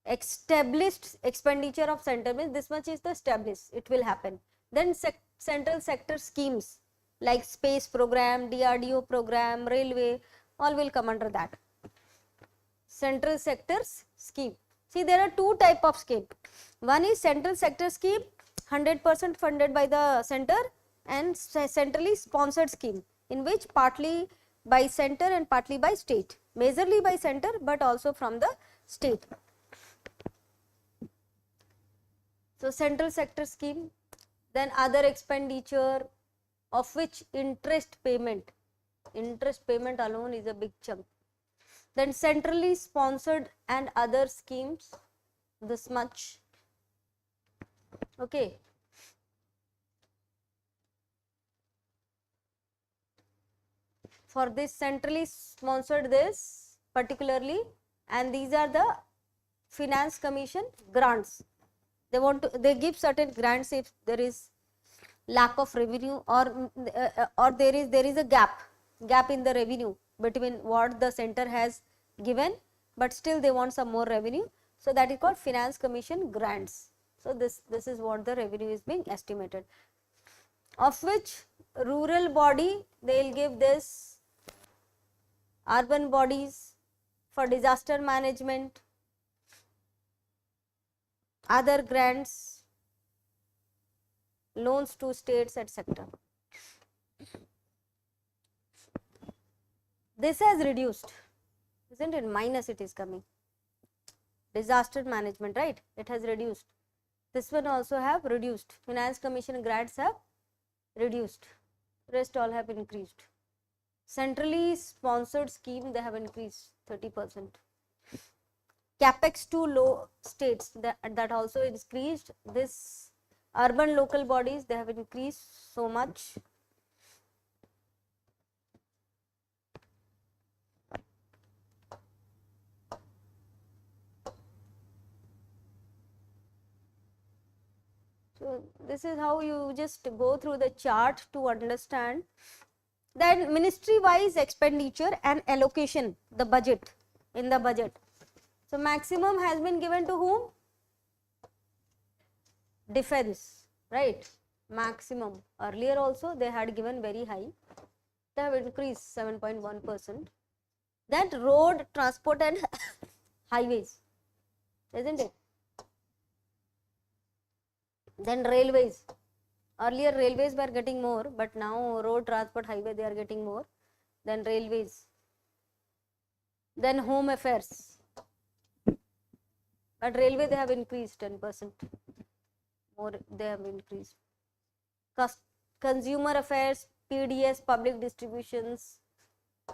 established expenditure of center, means this much is the established, it will happen. Then central sector schemes like space program, DRDO program, railway, all will come under that. Central sectors scheme. See, there are two type of scheme. One is central sector scheme, 100% funded by the center, and centrally sponsored scheme, in which partly by center and partly by state, majorly by center but also from the state. So central sector scheme, then other expenditure, of which interest payment alone is a big chunk. Then centrally sponsored and other schemes, this much. Okay. For this centrally sponsored, this particularly, and these are the finance commission grants. They give certain grants if there is lack of revenue, or there is a gap in the revenue between what the center has given, but still they want some more revenue. So that is called finance commission grants. So this is what the revenue is being estimated. Of which rural body, they will give this, urban bodies for disaster management, other grants, loans to states, etc. This has reduced, isn't it? Minus it is coming. Disaster management, right? It has reduced. This one also have reduced. Finance commission grants have reduced. Rest all have increased. Centrally sponsored scheme, they have increased 30%. Capex to low states, that also increased. This urban local bodies, they have increased so much. So this is how you just go through the chart to understand. Then ministry wise expenditure and allocation, the budget in the budget. So maximum has been given to whom? Defense, right? Maximum. Earlier also they had given very high. They have increased 7.1%. That road, transport and highways, isn't it? Then railways. Earlier railways were getting more, but now road, transport, highway they are getting more. Then railways. Then home affairs. But railway they have increased 10%. More they have increased. Consumer affairs, PDS, public distributions,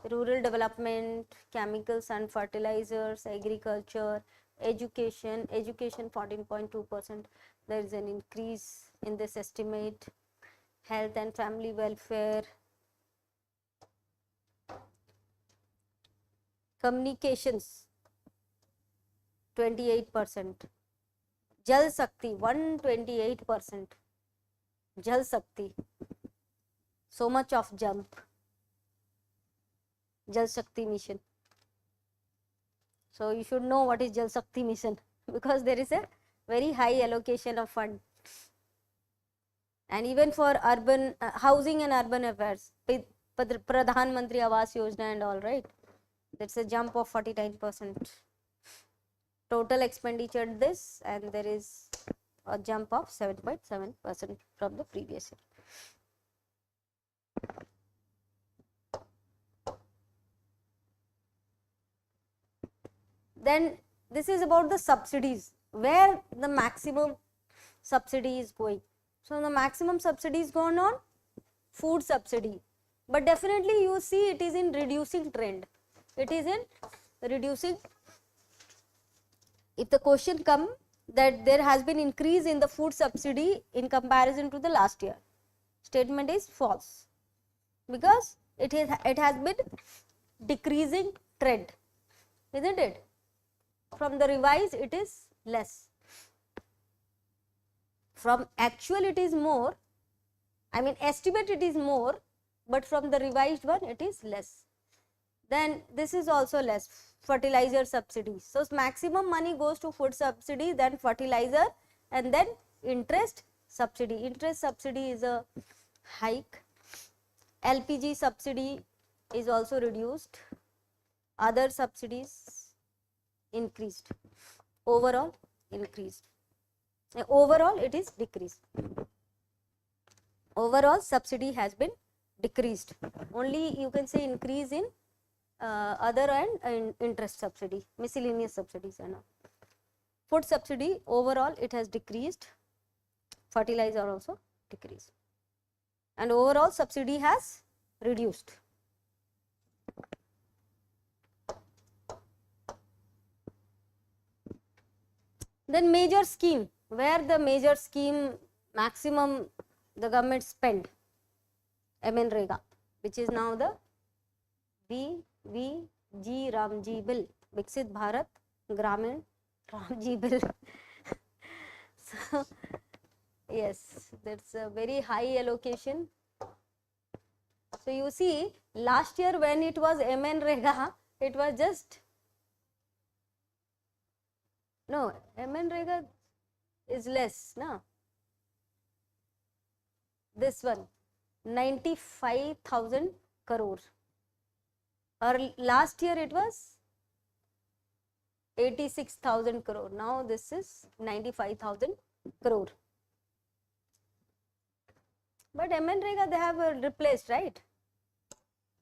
rural development, chemicals and fertilizers, agriculture, education 14.2%. There is an increase in this estimate. Health and family welfare, communications 28%, Jal Shakti 128%, Jal Shakti, so much of jump, Jal Shakti mission. So you should know what is Jal Shakti mission, because there is a very high allocation of fund. And even for urban housing and urban affairs, Pradhan Mantri Awas Yojana and all, right? That's a jump of 49%. Total expenditure this, and there is a jump of 7.7% from the previous year. Then this is about the subsidies, where the maximum subsidy is going. So the maximum subsidy is gone on food subsidy, but definitely you see it is in reducing trend. It is in reducing. If the question come that there has been increase in the food subsidy in comparison to the last year, statement is false, because it has been decreasing trend, isn't it? From the revised it is less. From actual it is more, I mean estimate it is more, but from the revised one it is less. Then this is also less, fertilizer subsidy. So maximum money goes to food subsidy, then fertilizer, and then interest subsidy. Interest subsidy is a hike. LPG subsidy is also reduced. Other subsidies increased. Overall increased. Overall it is decreased. Overall subsidy has been decreased. Only you can say increase in other and interest subsidy, miscellaneous subsidies and all. Food subsidy overall it has decreased. Fertilizer also decreased. And overall subsidy has reduced. Then major scheme, where the major scheme maximum the government spend, MNREGA, which is now the VVG Ramji bill, Viksit Bharat Gramin Ramji bill. So yes, that's a very high allocation. So you see, last year when it was MNREGA, it was just, no, MNREGA is less, no? This one, 95,000 crore. Or last year it was 86,000 crore. Now this is 95,000 crore. But MNREGA they have replaced, right?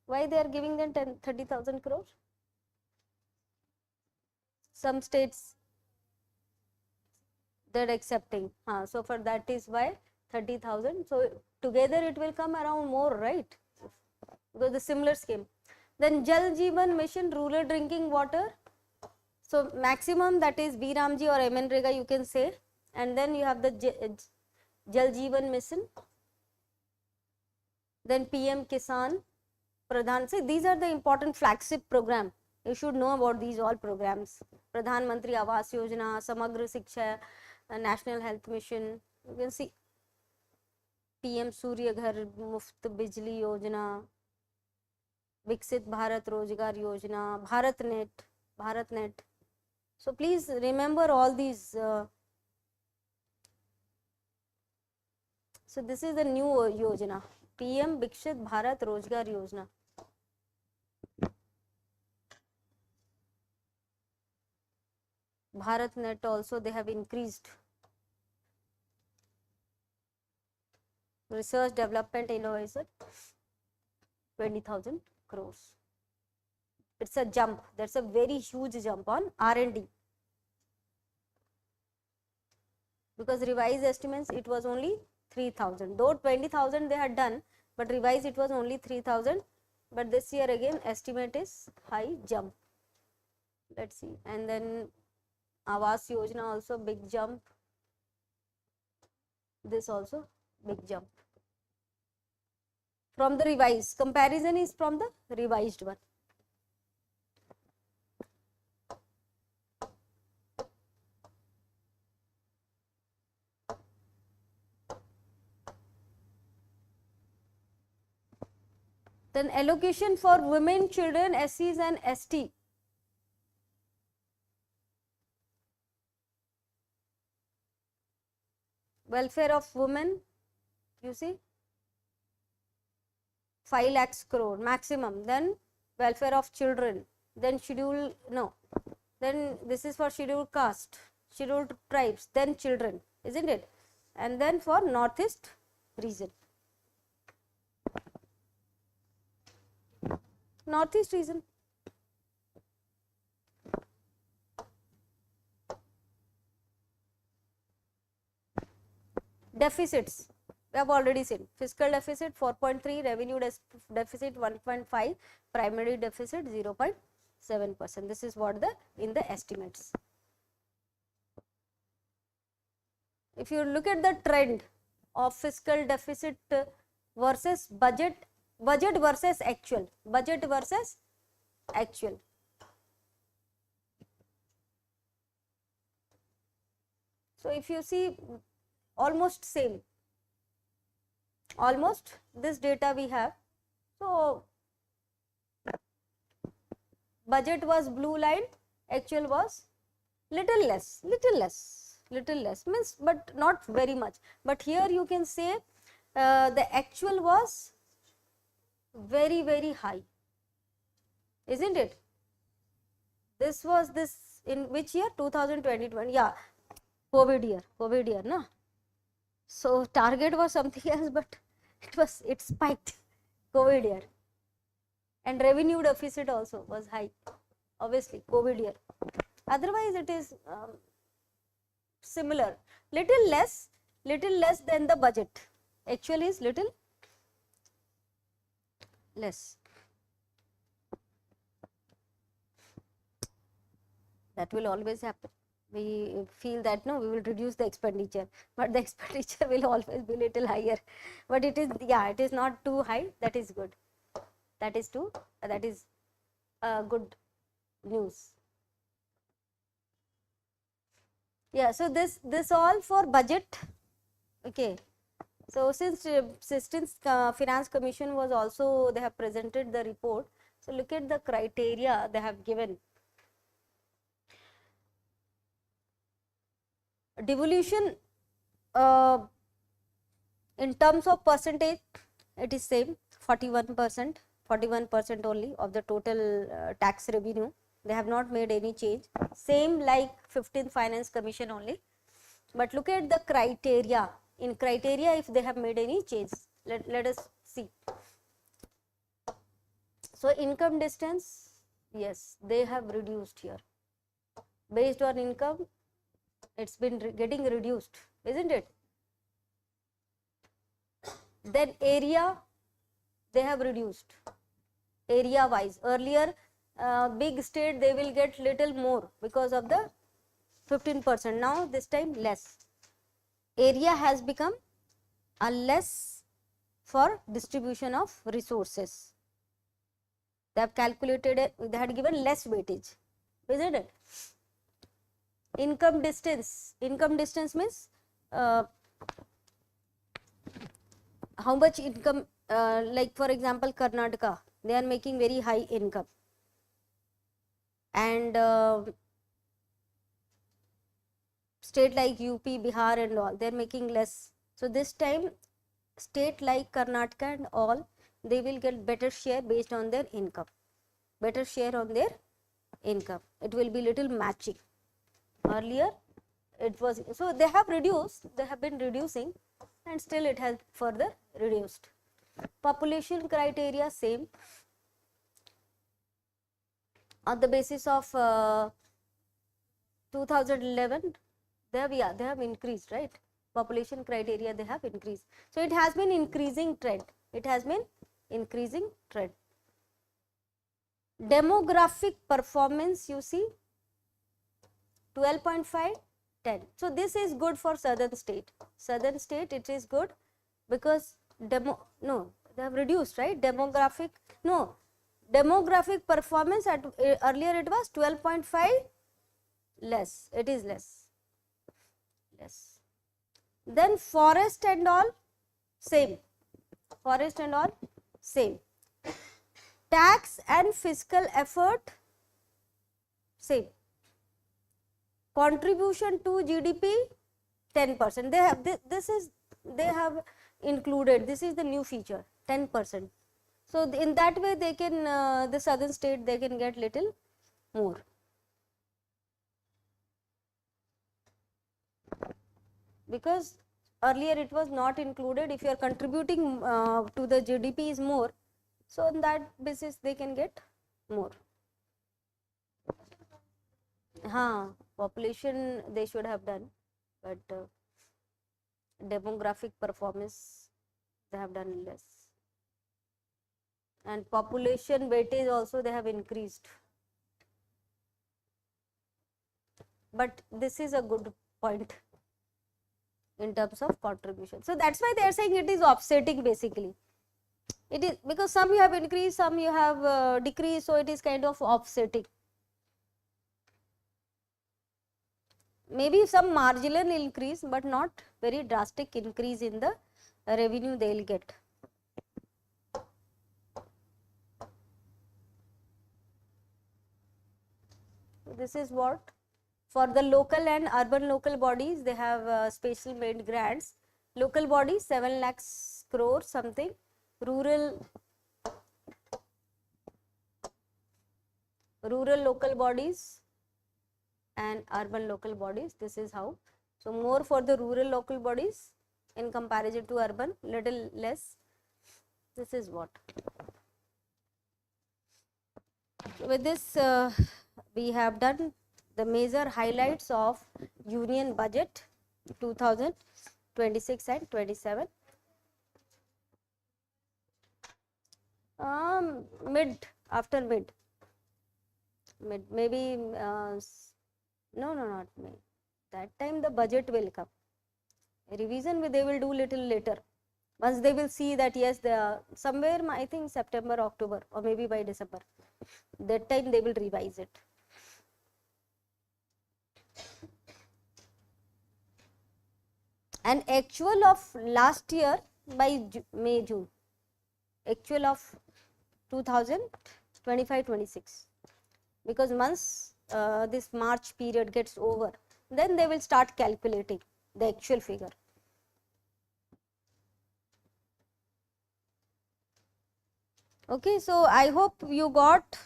Why they are giving them 30,000 crore? Some states they are accepting. So for that is why 30,000. So together it will come around more, right? Because the similar scheme. Then Jal Jeevan Mission, rural drinking water. So maximum that is B Ramji or MNREGA you can say. And then you have the Jal Jeevan Mission. Then PM Kisan, Pradhan. See, these are the important flagship program. You should know about these all programs. Pradhan Mantri Awas Yojana, Samagra Shiksha, National Health Mission. You can see PM Surya Ghar Muft Bijli Yojana, Viksit Bharat Rozgar Yojana, Bharat Net. BharatNet. So please remember all these. So this is the new Yojana, PM Viksit Bharat Rozgar Yojana. BharatNet also they have increased. Research, development, innovation, 20,000 crores. It's a jump. That's a very huge jump on R&D. Because revised estimates, it was only 3,000. Though 20,000 they had done, but revised it was only 3,000. But this year again, estimate is high jump. Let's see. And then Awas Yojana also big jump. This also big jump. From the revised, comparison is from the revised one. Then allocation for women, children, SCs and ST. Welfare of women, you see, 5 lakhs crore maximum. Then welfare of children, then scheduled, no, then this is for scheduled caste, scheduled tribes, then children, isn't it? And then for northeast region. Northeast region. Deficits, we have already seen. Fiscal deficit 4.3, revenue deficit 1.5, primary deficit 0.7%. This is what in the estimates. If you look at the trend of fiscal deficit versus budget versus actual, budget versus actual. So if you see, almost same, almost this data we have. So budget was blue line, actual was little less, means, but not very much. But here you can say the actual was very high, isn't it? This was this in which year? 2020, yeah, COVID year, no? So target was something else, but it spiked, COVID year. And revenue deficit also was high, obviously, COVID year. Otherwise it is similar, little less than the budget. Actually is little less. That will always happen. We feel that no, we will reduce the expenditure, but the expenditure will always be little higher. But it is, yeah, it is not too high. That is good. That is good news. Yeah. So this all for budget. Okay. So since Finance Commission was also, they have presented the report. So look at the criteria they have given. Devolution in terms of percentage, it is same, 41% only of the total tax revenue. They have not made any change, same like 15th Finance Commission only. But look at the criteria. In criteria, if they have made any change, let us see. So income distance, yes, they have reduced here. Based on income, it's been getting reduced, isn't it? Then area, they have reduced, area wise. Earlier, big state, they will get little more because of the 15%. Now this time less. Area has become a less for distribution of resources. They have calculated it, they had given less weightage, isn't it? Income distance means how much income, like for example Karnataka, they are making very high income. and state like UP, Bihar and all, they are making less. So this time state like Karnataka and all, they will get better share based on their income, better share on their income. It will be little matching. Earlier it was, so they have reduced, they have been reducing, and still it has further reduced. Population criteria same, on the basis of 2011 they have increased, right? Population criteria they have increased. So it has been increasing trend. It has been increasing trend. Demographic performance, you see 12.5, 10. So this is good for southern state. Southern state it is good because they have reduced, right? Demographic performance at earlier it was 12.5, less, it is less. Then forest and all same, forest and all same. Tax and fiscal effort same. Contribution to GDP 10%. They have they have included, this is the new feature, 10%. So in that way they can the southern state they can get little more. Because earlier it was not included. If you are contributing to the GDP is more, so on that basis they can get more. Population they should have done, but demographic performance they have done less, and population weightage also they have increased. But this is a good point in terms of contribution. So that's why they are saying it is offsetting basically. It is because some you have increased, some you have decreased, so it is kind of offsetting. Maybe some marginal increase, but not very drastic increase in the revenue they will get. This is what for the local and urban local bodies they have special made grants. Local bodies 7 lakhs crore something, rural local bodies and urban local bodies, this is how. So more for the rural local bodies in comparison to urban, little less. This is what. With this we have done the major highlights of Union Budget 2026 and 27. After mid, maybe no, not May. That time the budget will come. Revision they will do little later. Once they will see that yes, they are somewhere, I think September, October, or maybe by December. That time they will revise it. And actual of last year by May, June. Actual of 2025-26. Because once this March period gets over, then they will start calculating the actual figure. Okay, so I hope you got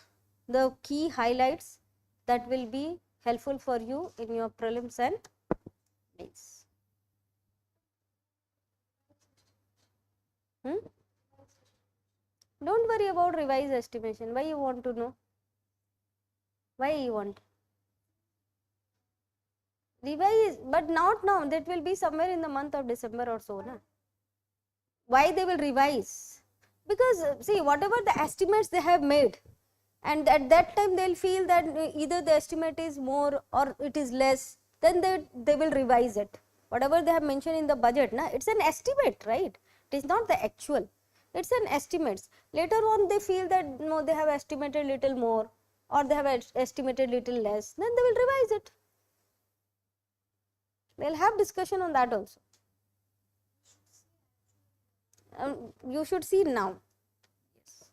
the key highlights that will be helpful for you in your prelims and mains. Don't worry about revised estimation. Why you want to know? Why you want? Revise, but not now. That will be somewhere in the month of December or so. Na? Why they will revise? Because see, whatever the estimates they have made, and at that time they will feel that either the estimate is more or it is less, then they will revise it. Whatever they have mentioned in the budget, na, it's an estimate, right? It is not the actual. It's an estimates. Later on they feel that no, they have estimated little more or they have estimated little less, then they will revise it. They will have discussion on that also. You should see now. Yes.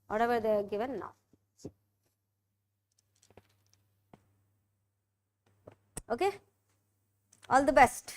Whatever they are given now. Okay, all the best.